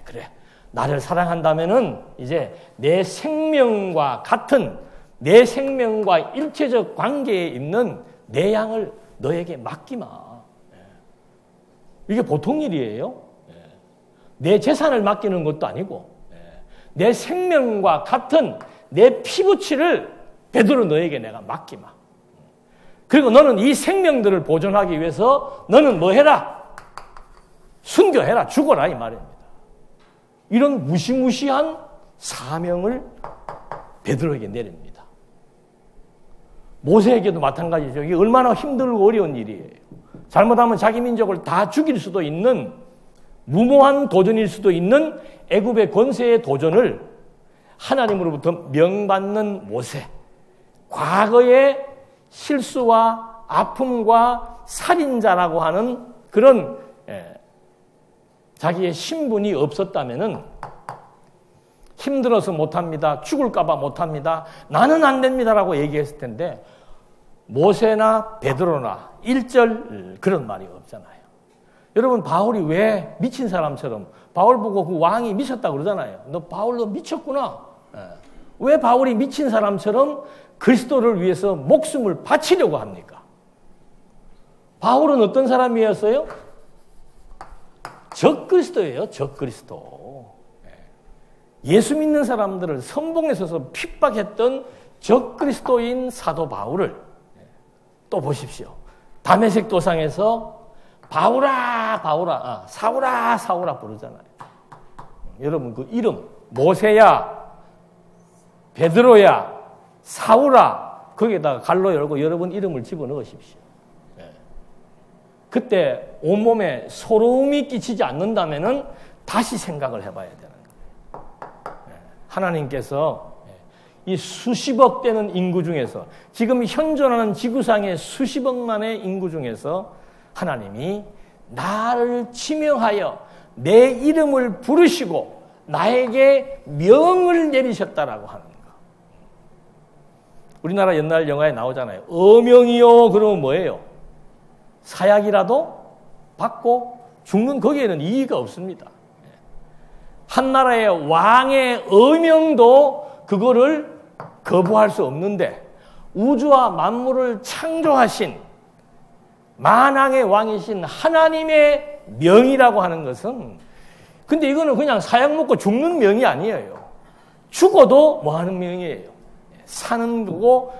그래. 나를 사랑한다면은 이제 내 생명과 같은 내 생명과 일체적 관계에 있는 내 양을 너에게 맡기마. 이게 보통 일이에요. 내 재산을 맡기는 것도 아니고 내 생명과 같은 내 피부치를 베드로 너에게 내가 맡기마. 그리고 너는 이 생명들을 보존하기 위해서 너는 뭐 해라? 순교해라. 죽어라. 이 말입니다. 이런 무시무시한 사명을 베드로에게 내립니다. 모세에게도 마찬가지죠. 이게 얼마나 힘들고 어려운 일이에요. 잘못하면 자기 민족을 다 죽일 수도 있는 무모한 도전일 수도 있는 애굽의 권세의 도전을 하나님으로부터 명받는 모세. 과거의 실수와 아픔과 살인자라고 하는 그런 자기의 신분이 없었다면은 힘들어서 못합니다. 죽을까봐 못합니다. 나는 안 됩니다라고 얘기했을 텐데 모세나 베드로나 1절 그런 말이 없잖아요. 여러분 바울이 왜 미친 사람처럼 바울 보고 그 왕이 미쳤다고 그러잖아요. 너 바울 너 미쳤구나. 왜 바울이 미친 사람처럼 그리스도를 위해서 목숨을 바치려고 합니까? 바울은 어떤 사람이었어요? 적그리스도예요. 적그리스도. 예수 믿는 사람들을 선봉에 서서 핍박했던 적그리스도인 사도 바울을 또 보십시오. 다메섹 도상에서 바울아 바울아 사울아 사울아 부르잖아요. 여러분 그 이름 모세야 베드로야 사울아 거기에다가 갈로 열고 여러분 이름을 집어넣으십시오. 그때 온몸에 소름이 끼치지 않는다면은 다시 생각을 해봐야 되는 거예요. 하나님께서 이 수십억 되는 인구 중에서 지금 현존하는 지구상의 수십억만의 인구 중에서 하나님이 나를 지명하여 내 이름을 부르시고 나에게 명을 내리셨다라고 하는 거. 우리나라 옛날 영화에 나오잖아요. 어명이요. 그러면 뭐예요? 사약이라도 받고 죽는 거기에는 이의가 없습니다. 한 나라의 왕의 어명도 그거를 거부할 수 없는데 우주와 만물을 창조하신 만왕의 왕이신 하나님의 명이라고 하는 것은 근데 이거는 그냥 사약 먹고 죽는 명이 아니에요. 죽어도 뭐 하는 명이에요. 사는 거고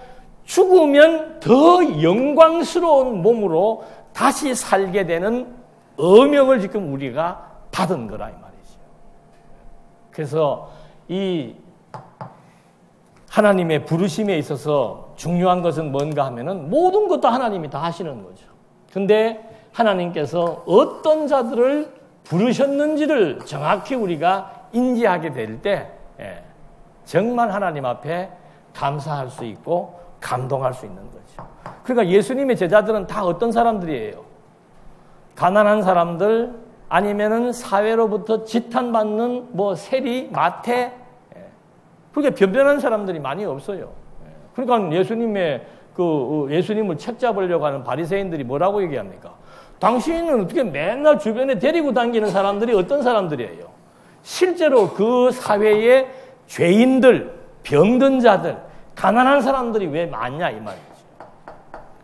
죽으면 더 영광스러운 몸으로 다시 살게 되는 어명을 지금 우리가 받은 거라 이 말이죠. 그래서 이 하나님의 부르심에 있어서 중요한 것은 뭔가 하면은 모든 것도 하나님이 다 하시는 거죠. 근데 하나님께서 어떤 자들을 부르셨는지를 정확히 우리가 인지하게 될 때 정말 하나님 앞에 감사할 수 있고 감동할 수 있는 거죠. 그러니까 예수님의 제자들은 다 어떤 사람들이에요? 가난한 사람들 아니면은 사회로부터 지탄받는 뭐 세리, 마태 그렇게 변변한 사람들이 많이 없어요. 그러니까 예수님을 책잡으려고 하는 바리새인들이 뭐라고 얘기합니까? 당신은 어떻게 맨날 주변에 데리고 다니는 사람들이 어떤 사람들이에요? 실제로 그 사회의 죄인들, 병든 자들, 가난한 사람들이 왜 많냐 이 말이죠.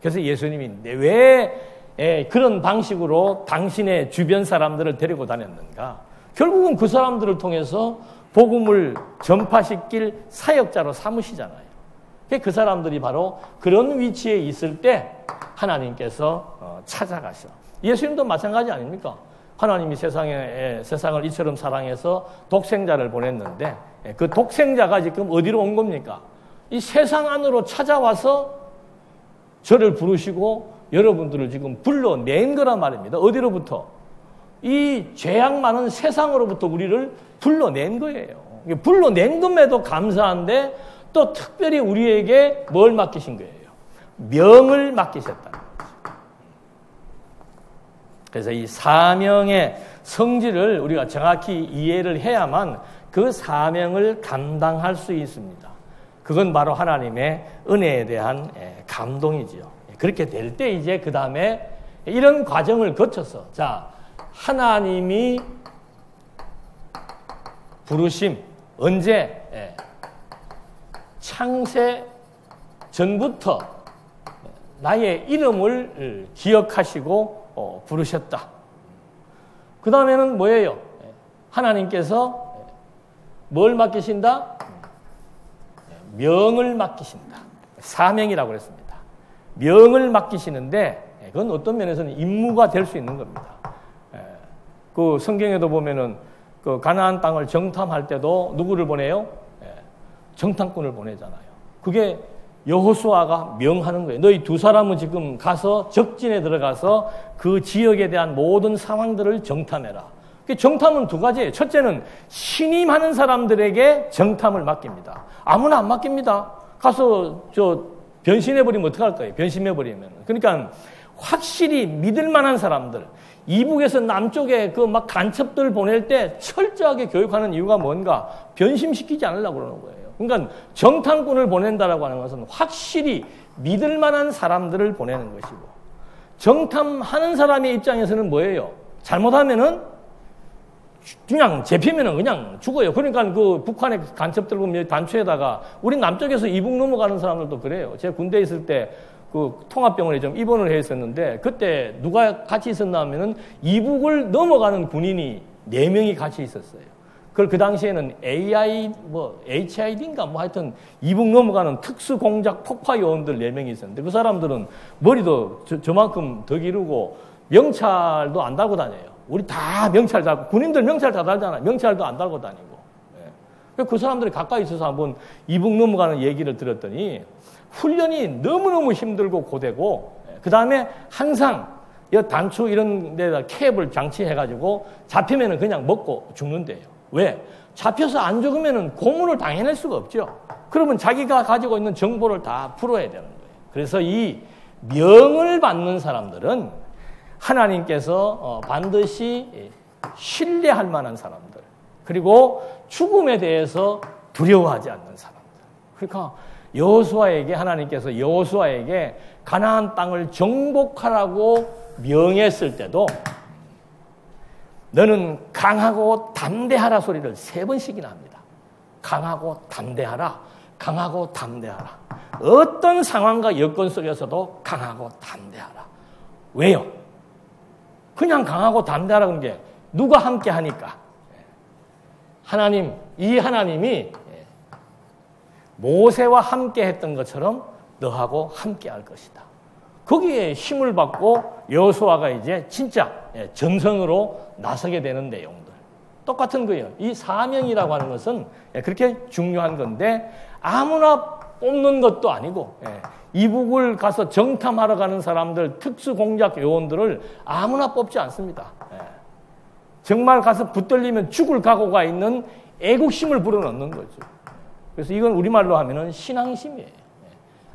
그래서 예수님이 왜 그런 방식으로 당신의 주변 사람들을 데리고 다녔는가? 결국은 그 사람들을 통해서 복음을 전파시킬 사역자로 삼으시잖아요. 그 사람들이 바로 그런 위치에 있을 때 하나님께서 찾아가셔. 예수님도 마찬가지 아닙니까? 하나님이 세상을 이처럼 사랑해서 독생자를 보냈는데 그 독생자가 지금 어디로 온 겁니까? 이 세상 안으로 찾아와서 저를 부르시고 여러분들을 지금 불러낸 거란 말입니다. 어디로부터? 이 죄악 많은 세상으로부터 우리를 불러낸 거예요. 불러낸 것에도 감사한데 또 특별히 우리에게 뭘 맡기신 거예요? 명을 맡기셨다는 거죠. 그래서 이 사명의 성질을 우리가 정확히 이해를 해야만 그 사명을 감당할 수 있습니다. 그건 바로 하나님의 은혜에 대한 감동이지요. 그렇게 될 때 이제 그 다음에 이런 과정을 거쳐서 자 하나님이 부르심 언제 창세 전부터 나의 이름을 기억하시고 부르셨다. 그 다음에는 뭐예요? 하나님께서 뭘 맡기신다? 명을 맡기신다. 사명이라고 그랬습니다. 명을 맡기시는데 그건 어떤 면에서는 임무가 될 수 있는 겁니다. 그 성경에도 보면은 그 가나안 땅을 정탐할 때도 누구를 보내요? 정탐꾼을 보내잖아요. 그게 여호수아가 명하는 거예요. 너희 두 사람은 지금 가서 적진에 들어가서 그 지역에 대한 모든 상황들을 정탐해라. 정탐은 두 가지예요. 첫째는 신임하는 사람들에게 정탐을 맡깁니다. 아무나 안 맡깁니다. 가서 변신해버리면 어떡할 거예요? 변심해버리면. 그러니까 확실히 믿을 만한 사람들, 이북에서 남쪽에 그 막 간첩들 보낼 때 철저하게 교육하는 이유가 뭔가? 변심시키지 않으려고 그러는 거예요. 그러니까 정탐꾼을 보낸다라고 하는 것은 확실히 믿을 만한 사람들을 보내는 것이고, 정탐하는 사람의 입장에서는 뭐예요? 잘못하면은 그냥 잡히면은 그냥 죽어요. 그러니까 그 북한의 간첩들 보면 단추에다가 우리 남쪽에서 이북 넘어가는 사람들도 그래요. 제가 군대에 있을 때 그 통합병원에 좀 입원을 해 있었는데 그때 누가 같이 있었나 하면은 이북을 넘어가는 군인이 4명이 같이 있었어요. 그걸 그 당시에는 HID인가 하여튼 이북 넘어가는 특수공작 폭파 요원들 4명이 있었는데 그 사람들은 머리도 저만큼 더 기르고 명찰도 안 달고 다녀요. 우리 다 명찰 달고, 군인들 명찰 다 달잖아요. 명찰도 안 달고 다니고. 그 사람들이 가까이 있어서 한번 이북 넘어가는 얘기를 들었더니 훈련이 너무너무 힘들고 고되고, 그 다음에 항상 단추 이런 데다 캡을 장치해가지고 잡히면은 그냥 먹고 죽는데요. 왜? 잡혀서 안 죽으면은 고문을 당해낼 수가 없죠. 그러면 자기가 가지고 있는 정보를 다 풀어야 되는 거예요. 그래서 이 명을 받는 사람들은 하나님께서 반드시 신뢰할 만한 사람들, 그리고 죽음에 대해서 두려워하지 않는 사람들. 그러니까 하나님께서 여호수아에게 가나안 땅을 정복하라고 명했을 때도 너는 강하고 담대하라 소리를 3번씩이나 합니다. 강하고 담대하라, 강하고 담대하라. 어떤 상황과 여건 속에서도 강하고 담대하라. 왜요? 그냥 강하고 담대하라는 게 누가 함께 하니까? 이 하나님이 모세와 함께 했던 것처럼 너하고 함께 할 것이다. 거기에 힘을 받고 여호수아가 이제 진짜 전선으로 나서게 되는 내용들. 똑같은 거예요. 이 사명이라고 하는 것은 그렇게 중요한 건데 아무나 뽑는 것도 아니고 이북을 가서 정탐하러 가는 사람들, 특수공작 요원들을 아무나 뽑지 않습니다. 정말 가서 붙들리면 죽을 각오가 있는 애국심을 불어넣는 거죠. 그래서 이건 우리말로 하면은 신앙심이에요.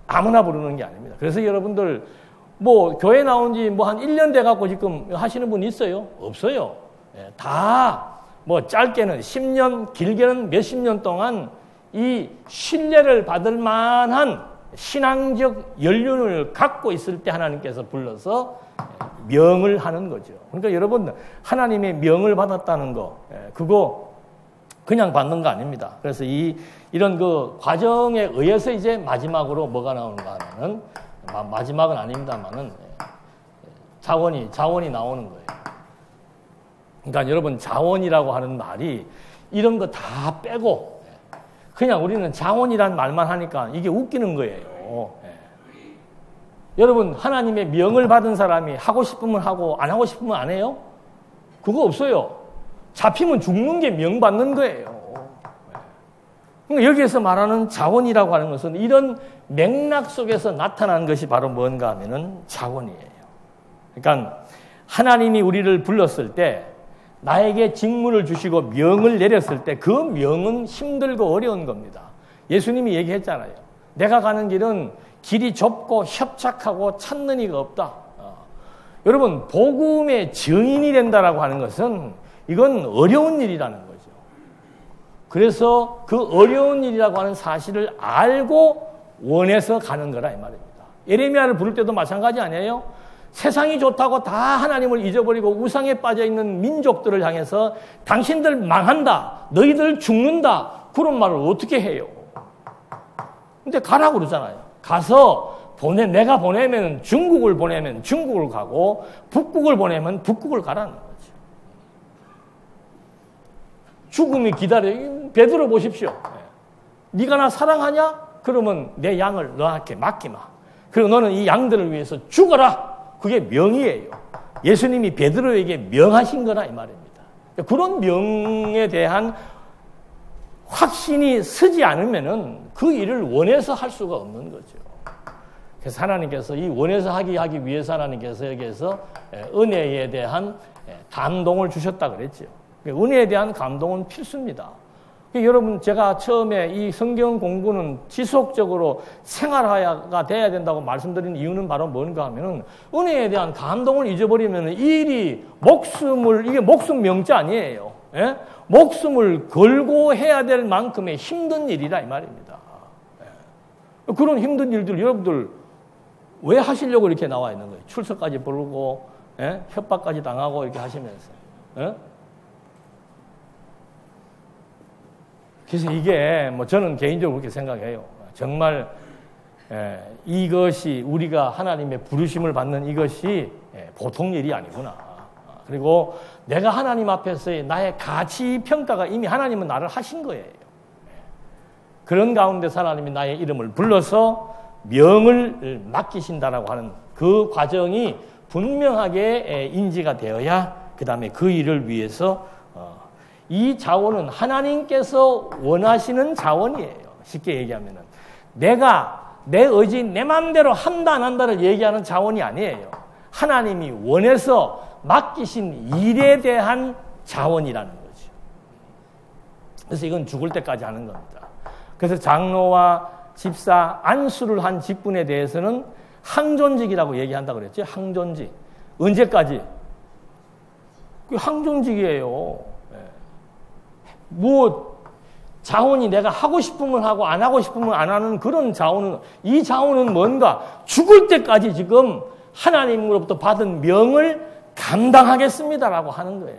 아무나 부르는 게 아닙니다. 그래서 여러분들 교회 나온 지 한 1년 돼 갖고 지금 하시는 분 있어요? 없어요. 다 짧게는 10년, 길게는 몇십 년 동안 이 신뢰를 받을 만한 신앙적 연륜을 갖고 있을 때 하나님께서 불러서 명을 하는 거죠. 그러니까 여러분, 하나님의 명을 받았다는 거, 그거 그냥 받는 거 아닙니다. 그래서 이런 그 과정에 의해서 이제 마지막으로 뭐가 나오는가 하면은, 마지막은 아닙니다만은, 자원이 나오는 거예요. 그러니까 여러분, 자원이라고 하는 말이 이런 거 다 빼고, 그냥 우리는 자원이란 말만 하니까 이게 웃기는 거예요. 여러분, 하나님의 명을 받은 사람이 하고 싶으면 하고 안 하고 싶으면 안 해요? 그거 없어요. 잡히면 죽는 게 명 받는 거예요. 그러니까 여기에서 말하는 자원이라고 하는 것은 이런 맥락 속에서 나타난 것이 바로 뭔가 하면은 자원이에요. 그러니까 하나님이 우리를 불렀을 때 나에게 직무를 주시고 명을 내렸을 때 그 명은 힘들고 어려운 겁니다. 예수님이 얘기했잖아요. 내가 가는 길은 길이 좁고 협착하고 찾는 이가 없다. 여러분, 복음의 증인이 된다라고 하는 것은 이건 어려운 일이라는 거죠. 그래서 그 어려운 일이라고 하는 사실을 알고 원해서 가는 거라 이 말입니다. 예레미야를 부를 때도 마찬가지 아니에요? 세상이 좋다고 다 하나님을 잊어버리고 우상에 빠져있는 민족들을 향해서 당신들 망한다, 너희들 죽는다, 그런 말을 어떻게 해요? 근데 가라고 그러잖아요. 가서 내가 보내면 중국을 보내면 중국을 가고 북국을 보내면 북국을 가라는 거죠. 죽음이 기다려요. 베드로 보십시오. 네가 나 사랑하냐? 그러면 내 양을 너한테 맡기마. 그리고 너는 이 양들을 위해서 죽어라. 그게 명이에요. 예수님이 베드로에게 명하신 거라 이 말입니다. 그런 명에 대한 확신이 서지 않으면은 그 일을 원해서 할 수가 없는 거죠. 그래서 하나님께서 이 원해서 하기 위해서 하나님께서 여기에서 은혜에 대한 감동을 주셨다 그랬죠. 은혜에 대한 감동은 필수입니다. 여러분, 제가 처음에 이 성경 공부는 지속적으로 생활화가 돼야 된다고 말씀드린 이유는 바로 뭔가 하면은 은혜에 대한 감동을 잊어버리면 이 일이 이게 목숨 명자 아니에요. 예? 목숨을 걸고 해야 될 만큼의 힘든 일이라 이 말입니다. 예. 그런 힘든 일들 여러분들 왜 하시려고 이렇게 나와 있는 거예요? 출석까지 부르고, 예? 협박까지 당하고 이렇게 하시면서. 예? 그래서 이게 저는 개인적으로 그렇게 생각해요. 정말 이것이 우리가 하나님의 부르심을 받는 이것이 보통 일이 아니구나. 그리고 내가 하나님 앞에서의 나의 가치 평가가 이미 하나님은 나를 하신 거예요. 그런 가운데서 하나님이 나의 이름을 불러서 명을 맡기신다라고 하는 그 과정이 분명하게 인지가 되어야 그 다음에 그 일을 위해서 이 자원은 하나님께서 원하시는 자원이에요. 쉽게 얘기하면은 내가 내 의지, 내 마음대로 한다 안 한다를 얘기하는 자원이 아니에요. 하나님이 원해서 맡기신 일에 대한 자원이라는 거죠. 그래서 이건 죽을 때까지 하는 겁니다. 그래서 장로와 집사, 안수를 한 직분에 대해서는 항존직이라고 얘기한다고 그랬죠. 항존직. 언제까지? 그 항존직이에요. 뭐 자원이 내가 하고 싶으면 하고 안 하고 싶으면 안 하는 그런 자원은, 이 자원은 뭔가 죽을 때까지 지금 하나님으로부터 받은 명을 감당하겠습니다라고 하는 거예요.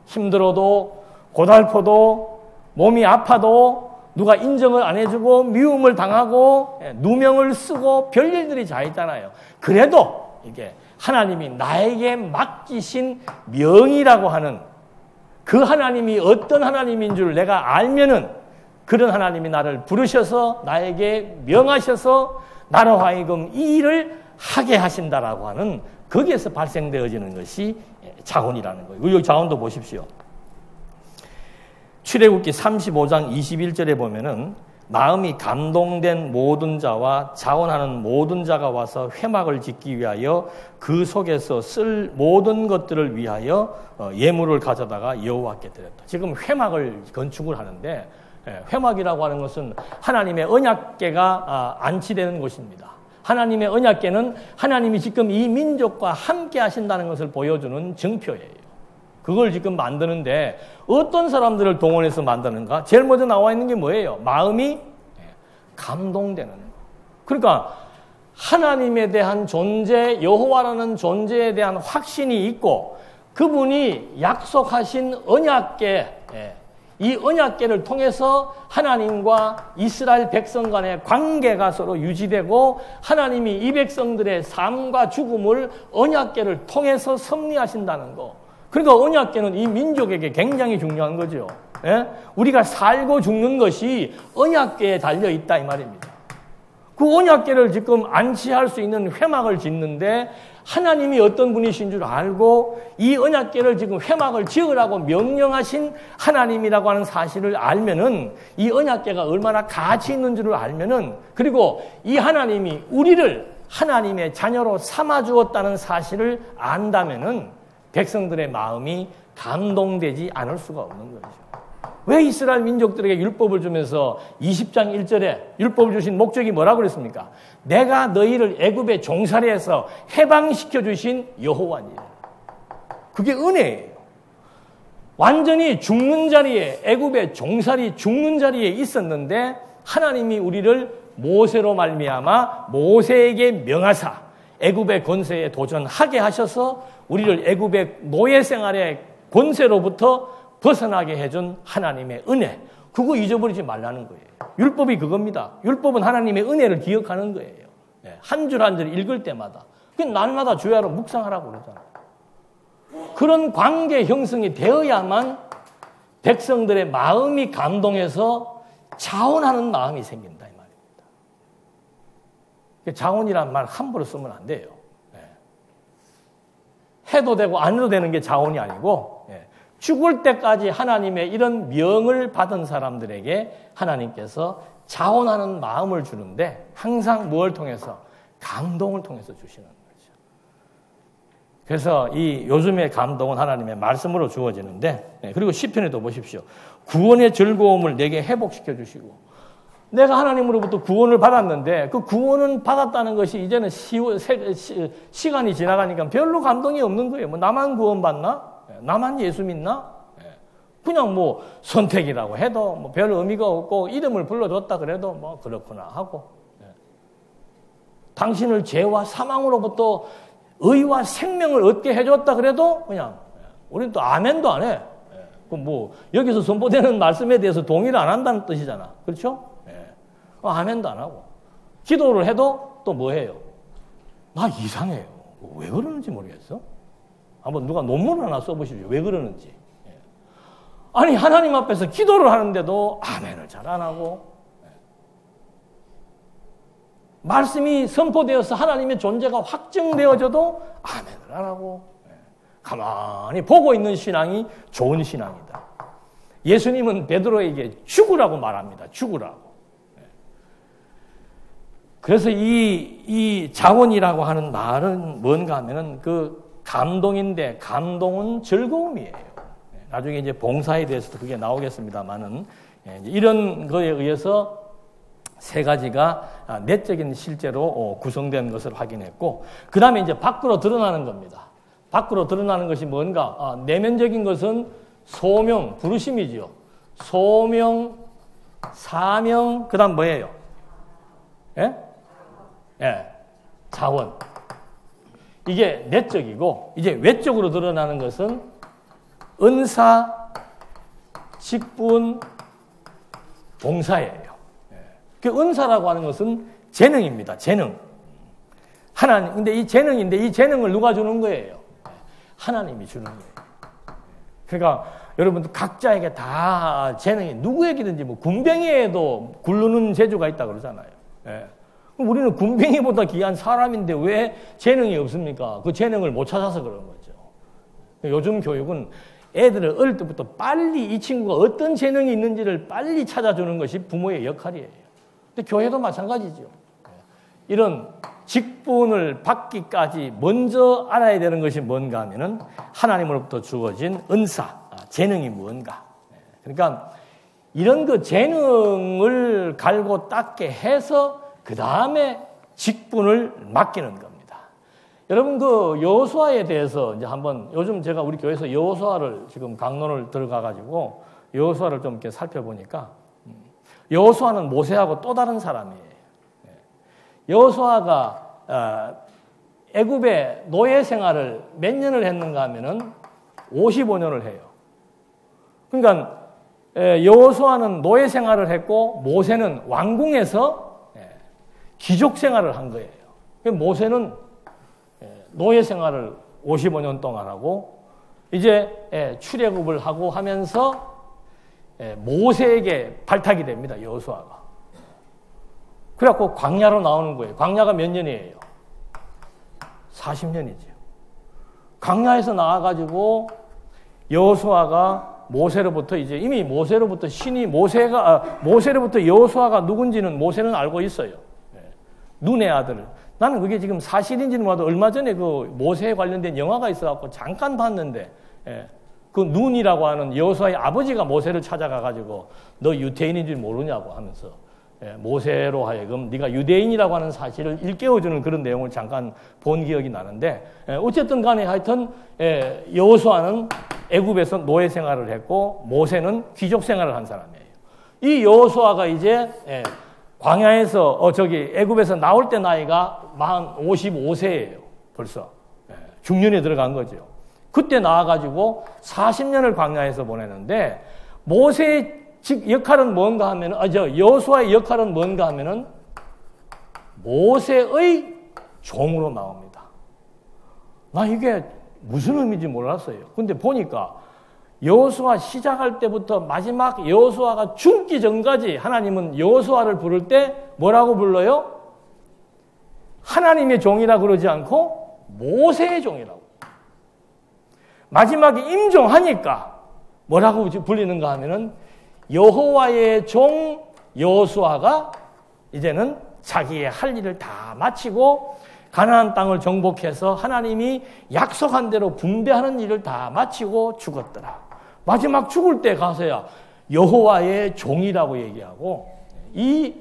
힘들어도 고달퍼도 몸이 아파도 누가 인정을 안 해주고 미움을 당하고 누명을 쓰고 별일들이 다 있잖아요. 그래도 이게 하나님이 나에게 맡기신 명이라고 하는 그 하나님이 어떤 하나님인 줄 내가 알면은 그런 하나님이 나를 부르셔서 나에게 명하셔서 나로 하여금 이 일을 하게 하신다라고 하는 거기에서 발생되어지는 것이 자원이라는 거예요. 여기 자원도 보십시오. 출애굽기 35장 21절에 보면은 마음이 감동된 모든 자와 자원하는 모든 자가 와서 회막을 짓기 위하여 그 속에서 쓸 모든 것들을 위하여 예물을 가져다가 여호와께 드렸다. 지금 회막을 건축을 하는데 회막이라고 하는 것은 하나님의 언약궤가 안치되는 곳입니다. 하나님의 언약궤는 하나님이 지금 이 민족과 함께 하신다는 것을 보여주는 증표예요. 그걸 지금 만드는데 어떤 사람들을 동원해서 만드는가? 제일 먼저 나와 있는 게 뭐예요? 마음이 감동되는 거. 그러니까 하나님에 대한 존재, 여호와라는 존재에 대한 확신이 있고 그분이 약속하신 언약궤, 이 언약궤를 통해서 하나님과 이스라엘 백성 간의 관계가 서로 유지되고 하나님이 이 백성들의 삶과 죽음을 언약궤를 통해서 섭리하신다는 거. 그러니까 언약궤는 이 민족에게 굉장히 중요한 거죠. 우리가 살고 죽는 것이 언약궤에 달려있다 이 말입니다. 그 언약궤를 지금 안치할 수 있는 회막을 짓는데 하나님이 어떤 분이신 줄 알고 이 언약궤를 지금 회막을 지으라고 명령하신 하나님이라고 하는 사실을 알면은 이 언약궤가 얼마나 가치 있는 줄을 알면은 그리고 이 하나님이 우리를 하나님의 자녀로 삼아 주었다는 사실을 안다면은 백성들의 마음이 감동되지 않을 수가 없는 거죠. 왜 이스라엘 민족들에게 율법을 주면서 20장 1절에 율법을 주신 목적이 뭐라고 그랬습니까? 내가 너희를 애굽의 종살이에서 해방시켜 주신 여호와니. 그게 은혜예요. 완전히 죽는 자리에 애굽의 종살이 죽는 자리에 있었는데 하나님이 우리를 모세로 말미암아 모세에게 명하사 애굽의 권세에 도전하게 하셔서 우리를 애굽의 노예 생활의 권세로부터 벗어나게 해준 하나님의 은혜. 그거 잊어버리지 말라는 거예요. 율법이 그겁니다. 율법은 하나님의 은혜를 기억하는 거예요. 한 줄 한 줄 읽을 때마다. 날마다 주야로 묵상하라고 그러잖아요. 그런 관계 형성이 되어야만 백성들의 마음이 감동해서 자원하는 마음이 생긴다 이 말입니다. 자원이란 말 함부로 쓰면 안 돼요. 해도 되고 안 해도 되는 게 자원이 아니고 죽을 때까지 하나님의 이런 명을 받은 사람들에게 하나님께서 자원하는 마음을 주는데 항상 무엇을 통해서? 감동을 통해서 주시는 거죠. 그래서 이 요즘의 감동은 하나님의 말씀으로 주어지는데 그리고 시편에도 보십시오. 구원의 즐거움을 내게 회복시켜 주시고 내가 하나님으로부터 구원을 받았는데 그 구원은 받았다는 것이 이제는 시간이 지나가니까 별로 감동이 없는 거예요. 뭐 나만 구원받나? 나만 예수 믿나? 그냥 뭐 선택이라고 해도 뭐 별 의미가 없고 이름을 불러줬다 그래도 뭐 그렇구나 하고 당신을 죄와 사망으로부터 의와 생명을 얻게 해줬다 그래도 그냥 우리는 또 아멘도 안 해. 그 뭐 여기서 선포되는 말씀에 대해서 동의를 안 한다는 뜻이잖아. 그렇죠? 아멘도 안 하고 기도를 해도 또 뭐 해요? 나 이상해요. 왜 그러는지 모르겠어. 한번 누가 논문을 하나 써보십시오. 왜 그러는지. 아니 하나님 앞에서 기도를 하는데도 아멘을 잘 안 하고 말씀이 선포되어서 하나님의 존재가 확증되어져도 아멘을 안 하고 가만히 보고 있는 신앙이 좋은 신앙이다. 예수님은 베드로에게 죽으라고 말합니다. 죽으라고. 그래서 이 자원이라고 하는 말은 뭔가 하면은 그 감동인데 감동은 즐거움이에요. 나중에 이제 봉사에 대해서도 그게 나오겠습니다만은 이런 거에 의해서 세 가지가 내적인 실제로 구성된 것을 확인했고, 그 다음에 이제 밖으로 드러나는 겁니다. 밖으로 드러나는 것이 뭔가? 내면적인 것은 소명, 부르심이지요. 소명, 사명, 그 다음 뭐예요? 예? 예, 자원. 이게 내적이고, 이제 외적으로 드러나는 것은 은사, 직분, 봉사예요. 그 은사라고 하는 것은 재능입니다. 재능. 하나님. 근데 이 재능인데 이 재능을 누가 주는 거예요? 하나님이 주는 거예요. 그러니까 여러분들 각자에게 다 재능이 누구에게든지 뭐 군뱅이에도 굴르는 재주가 있다 그러잖아요. 예. 그럼 우리는 군뱅이보다 귀한 사람인데 왜 재능이 없습니까? 그 재능을 못 찾아서 그런 거죠. 요즘 교육은 애들을 어릴 때부터 빨리 이 친구가 어떤 재능이 있는지를 빨리 찾아주는 것이 부모의 역할이에요. 근데 교회도 마찬가지죠. 이런 직분을 받기까지 먼저 알아야 되는 것이 뭔가 하면은 하나님으로부터 주어진 은사, 재능이 무언가. 그러니까 이런 그 재능을 갈고 닦게 해서 그 다음에 직분을 맡기는 겁니다. 여러분 그 여호수아에 대해서 이제 한번 요즘 제가 우리 교회에서 여호수아를 지금 강론을 들어가가지고 여호수아를 좀 이렇게 살펴보니까 여호수아는 모세하고 또 다른 사람이에요. 여호수아가 애굽의 노예 생활을 몇 년을 했는가 하면은 55년을 해요. 그러니까 여호수아는 노예 생활을 했고 모세는 왕궁에서 귀족 생활을 한 거예요. 모세는 노예 생활을 55년 동안 하고 이제 출애굽을 하고 하면서 모세에게 발탁이 됩니다. 여호수아가. 그래갖고 광야로 나오는 거예요. 광야가 몇 년이에요? 40년이죠. 광야에서 나와가지고 여호수아가 모세로부터 이제 이미 모세로부터 신이 모세로부터 여호수아가 누군지는 모세는 알고 있어요. 눈의 아들. 나는 그게 지금 사실인지는 몰라도 얼마 전에 그 모세에 관련된 영화가 있어갖고 잠깐 봤는데 그 눈이라고 하는 여호수아의 아버지가 모세를 찾아가가지고 너 유대인인 줄 모르냐고 하면서 모세로 하여금 네가 유대인이라고 하는 사실을 일깨워주는 그런 내용을 잠깐 본 기억이 나는데 어쨌든 간에 하여튼 여호수아는 애굽에서 노예 생활을 했고 모세는 귀족 생활을 한 사람이에요. 이 여호수아가 이제 광야에서 애굽에서 나올 때 나이가 만 55세예요. 벌써 중년에 들어간 거죠. 그때 나와가지고 40년을 광야에서 보내는데 모세의 역할은 뭔가 하면은 여호수아의 역할은 뭔가 하면은 모세의 종으로 나옵니다. 나 이게 무슨 의미인지 몰랐어요. 근데 보니까 여호수아 시작할 때부터 마지막 여호수아가 죽기 전까지 하나님은 여호수아를 부를 때 뭐라고 불러요? 하나님의 종이라 그러지 않고 모세의 종이라고. 마지막에 임종하니까 뭐라고 불리는가 하면은 여호와의 종 여호수아가 이제는 자기의 할 일을 다 마치고 가나안 땅을 정복해서 하나님이 약속한 대로 분배하는 일을 다 마치고 죽었더라. 마지막 죽을 때 가서야 여호와의 종이라고 얘기하고 이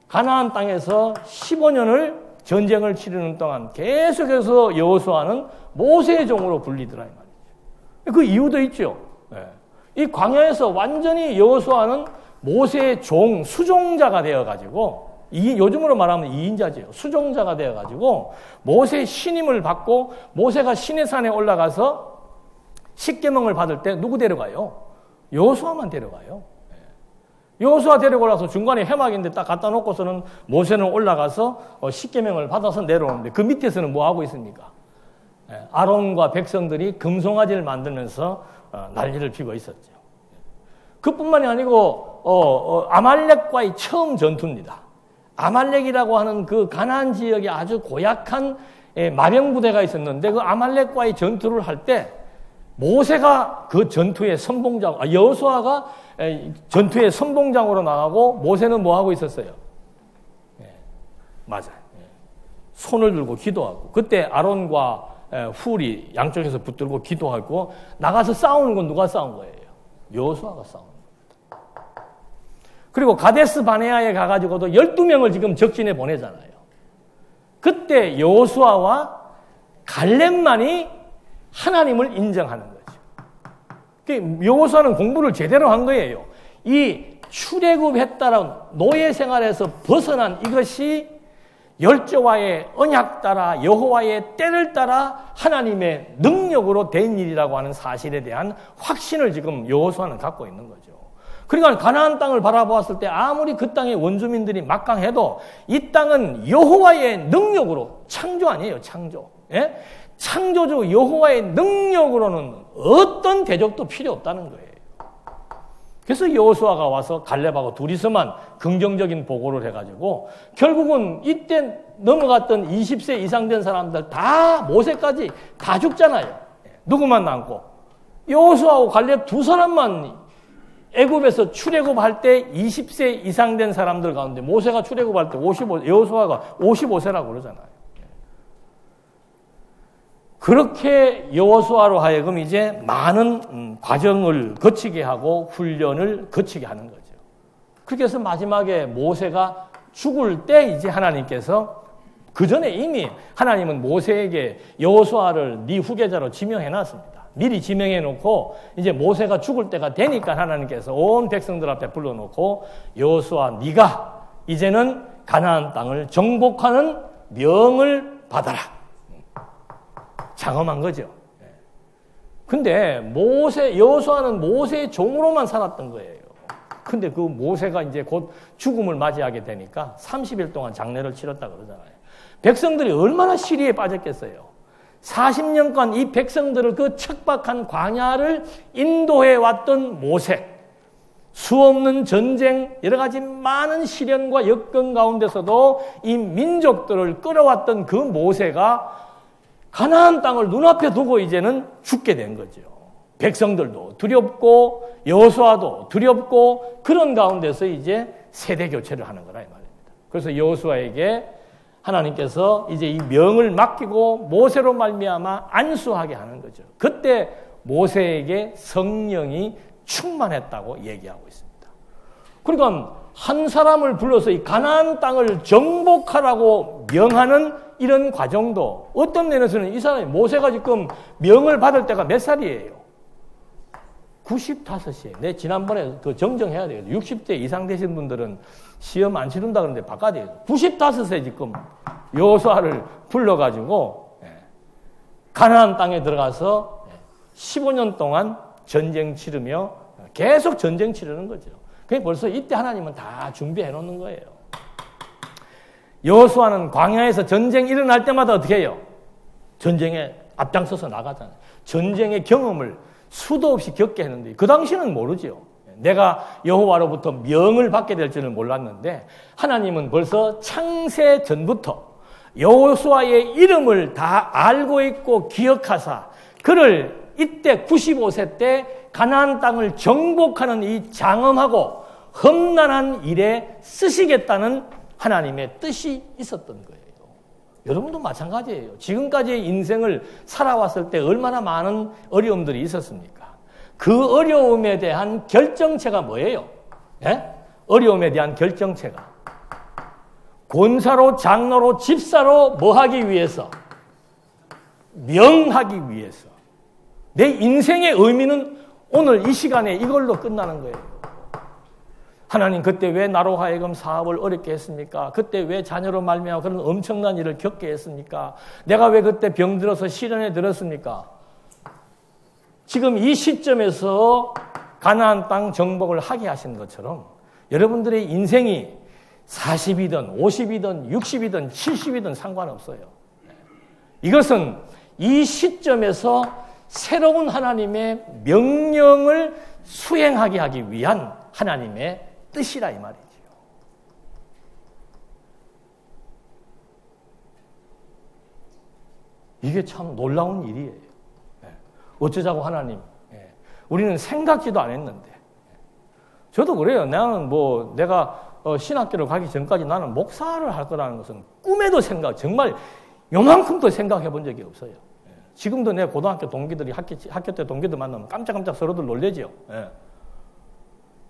가나안 땅에서 15년을 전쟁을 치르는 동안 계속해서 여호수아는 모세의 종으로 불리더라 이 말이죠. 그 이유도 있죠. 이 광야에서 완전히 여호수아는 모세의 종, 수종자가 되어가지고 요즘으로 말하면 2인자죠. 수종자가 되어가지고 모세의 신임을 받고 모세가 시내산에 올라가서 십계명을 받을 때 누구 데려가요? 여호수아만 데려가요. 여호수아 데리고 올라서 중간에 해막인데 딱 갖다 놓고서는 모세는 올라가서 십계명을 받아서 내려오는데 그 밑에서는 뭐 하고 있습니까? 아론과 백성들이 금송아지를 만들면서 난리를 피고 있었죠. 그뿐만이 아니고 아말렉과의 처음 전투입니다. 아말렉이라고 하는 그 가나안 지역에 아주 고약한 마병부대가 있었는데 그 아말렉과의 전투를 할 때 모세가 그 전투의 선봉장, 여호수아가 전투의 선봉장으로 나가고 모세는 뭐 하고 있었어요? 맞아요. 손을 들고 기도하고 그때 아론과 훌이 양쪽에서 붙들고 기도하고 나가서 싸우는 건 누가 싸운 거예요? 여호수아가 싸우는 겁니다. 그리고 가데스 바네아에 가가지고도 12명을 지금 적진에 보내잖아요. 그때 여호수아와 갈렙만이 하나님을 인정하는 거죠. 여호수아는 공부를 제대로 한 거예요. 이 출애굽했다라는 노예 생활에서 벗어난 이것이 열조와의 언약 따라 여호와의 때를 따라 하나님의 능력으로 된 일이라고 하는 사실에 대한 확신을 지금 여호수아는 갖고 있는 거죠. 그러니까 가나안 땅을 바라보았을 때 아무리 그 땅의 원주민들이 막강해도 이 땅은 여호와의 능력으로, 창조 아니에요, 창조. 예? 창조주 여호와의 능력으로는 어떤 대적도 필요 없다는 거예요. 그래서 여호수아가 와서 갈렙하고 둘이서만 긍정적인 보고를 해가지고 결국은 이때 넘어갔던 20세 이상 된 사람들 다 모세까지 다 죽잖아요. 누구만 남고 여호수아하고 갈렙 두 사람만 애굽에서 출애굽할 때 20세 이상 된 사람들 가운데 모세가 출애굽할 때 여호수아가 55세라고 그러잖아요. 그렇게 여호수아로 하여금 이제 많은 과정을 거치게 하고 훈련을 거치게 하는 거죠. 그렇게 해서 마지막에 모세가 죽을 때 이제 하나님께서 그 전에 이미 하나님은 모세에게 여호수아를 네 후계자로 지명해 놨습니다. 미리 지명해 놓고 이제 모세가 죽을 때가 되니까 하나님께서 온 백성들 앞에 불러놓고 여호수아 네가 이제는 가나안 땅을 정복하는 명을 받아라. 장엄한 거죠. 근데 여호수아는 모세의 종으로만 살았던 거예요. 근데 그 모세가 이제 곧 죽음을 맞이하게 되니까 30일 동안 장례를 치렀다 그러잖아요. 백성들이 얼마나 시리에 빠졌겠어요. 40년간 이 백성들을 그 척박한 광야를 인도해 왔던 모세. 수없는 전쟁, 여러 가지 많은 시련과 역경 가운데서도 이 민족들을 끌어왔던 그 모세가 가나안 땅을 눈앞에 두고 이제는 죽게 된 거죠. 백성들도 두렵고 여호수아도 두렵고 그런 가운데서 이제 세대 교체를 하는 거라 이 말입니다. 그래서 여호수아에게 하나님께서 이제 이 명을 맡기고 모세로 말미암아 안수하게 하는 거죠. 그때 모세에게 성령이 충만했다고 얘기하고 있습니다. 그러니까 한 사람을 불러서 이 가나안 땅을 정복하라고 명하는 이런 과정도 어떤 면에서는 이 사람이 모세가 지금 명을 받을 때가 몇 살이에요? 95이에요. 내 지난번에 그 정정해야 돼요. 60대 이상 되신 분들은 시험 안 치른다 그러는데 바꿔야 돼요. 95세 지금 여호수아를 불러가지고 가나안 땅에 들어가서 15년 동안 전쟁 치르며 계속 전쟁 치르는 거죠. 그게 벌써 이때 하나님은 다 준비해 놓는 거예요. 여호수아는 광야에서 전쟁 일어날 때마다 어떻게 해요? 전쟁에 앞장서서 나가잖아요. 전쟁의 경험을 수도 없이 겪게 했는데 그 당시는 모르죠. 내가 여호와로부터 명을 받게 될 줄은 몰랐는데 하나님은 벌써 창세 전부터 여호수아의 이름을 다 알고 있고 기억하사 그를 이때 95세 때 가나안 땅을 정복하는 이 장엄하고 험난한 일에 쓰시겠다는 하나님의 뜻이 있었던 거예요. 여러분도 마찬가지예요. 지금까지의 인생을 살아왔을 때 얼마나 많은 어려움들이 있었습니까? 그 어려움에 대한 결정체가 뭐예요? 예? 어려움에 대한 결정체가 권사로, 장로로, 집사로 뭐 하기 위해서? 명하기 위해서. 내 인생의 의미는 오늘 이 시간에 이걸로 끝나는 거예요. 하나님 그때 왜 나로 하여금 사업을 어렵게 했습니까? 그때 왜 자녀로 말미암아 그런 엄청난 일을 겪게 했습니까? 내가 왜 그때 병들어서 시련에 들었습니까? 지금 이 시점에서 가나안 땅 정복을 하게 하신 것처럼 여러분들의 인생이 40이든 50이든 60이든 70이든 상관없어요. 이것은 이 시점에서 새로운 하나님의 명령을 수행하게 하기 위한 하나님의 뜻이라 이 말이지요. 이게 참 놀라운 일이에요. 어쩌자고 하나님. 우리는 생각지도 안 했는데. 저도 그래요. 나는 내가 신학교를 가기 전까지 나는 목사를 할 거라는 것은 꿈에도 정말 요만큼도 생각해 본 적이 없어요. 지금도 내 고등학교 동기들이 학교 때 동기들 만나면 깜짝깜짝 서로들 놀래죠.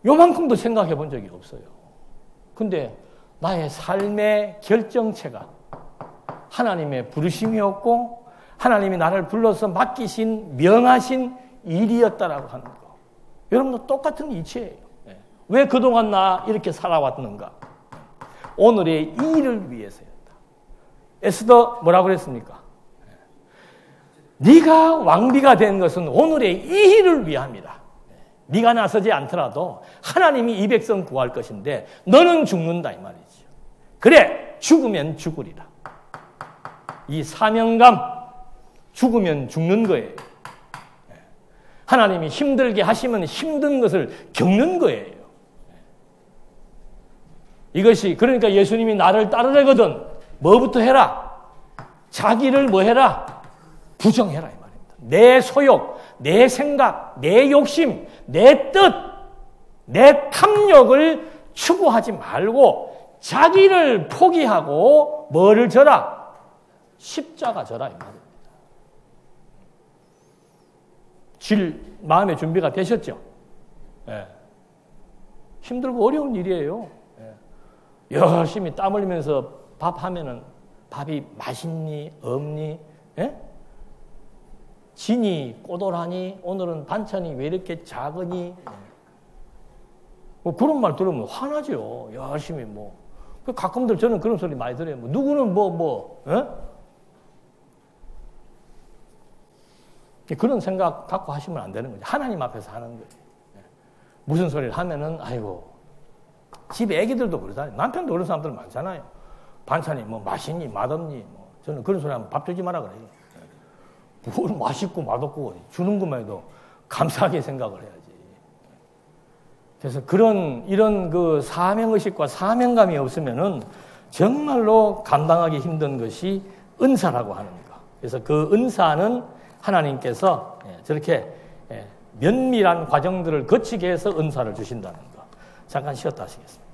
요만큼도 생각해 본 적이 없어요. 근데 나의 삶의 결정체가 하나님의 부르심이었고 하나님이 나를 불러서 맡기신 명하신 일이었다라고 하는 거. 여러분도 똑같은 이치예요. 왜 그동안 나 이렇게 살아왔는가? 오늘의 이 일을 위해서였다. 에스더 뭐라고 그랬습니까? 네가 왕비가 된 것은 오늘의 이 일을 위함이다. 네가 나서지 않더라도 하나님이 이 백성 구할 것인데 너는 죽는다 이 말이죠. 그래, 죽으면 죽으리라. 이 사명감, 죽으면 죽는 거예요. 하나님이 힘들게 하시면 힘든 것을 겪는 거예요. 이것이 그러니까 예수님이 나를 따르려거든 뭐부터 해라? 자기를 뭐 해라? 부정해라 이 말입니다. 내 소욕, 내 생각, 내 욕심, 내 뜻, 내 탐욕을 추구하지 말고 자기를 포기하고 뭐를 져라? 십자가 져라 이 말입니다. 마음의 준비가 되셨죠? 예. 힘들고 어려운 일이에요. 예. 열심히 땀 흘리면서 밥 하면은 밥이 맛있니? 없니? 예? 진이 꼬돌하니? 오늘은 반찬이 왜 이렇게 작으니? 뭐 그런 말 들으면 화나죠. 열심히 뭐. 가끔들 저는 그런 소리 많이 들어요. 뭐 누구는 예? 그런 생각 갖고 하시면 안 되는 거죠. 하나님 앞에서 하는 거예요. 무슨 소리를 하면은 아이고 집에 애기들도 그러잖아요. 남편도 그런 사람들 많잖아요. 반찬이 뭐 맛있니 맛없니 뭐. 저는 그런 소리 하면 밥 주지 마라 그래요. 뭘 맛있고 맛없고 주는 것만 해도 감사하게 생각을 해야지. 그래서 이런 그 사명의식과 사명감이 없으면은 정말로 감당하기 힘든 것이 은사라고 하는 거. 그래서 그 은사는 하나님께서 저렇게 면밀한 과정들을 거치게 해서 은사를 주신다는 거. 잠깐 쉬었다 하시겠습니다.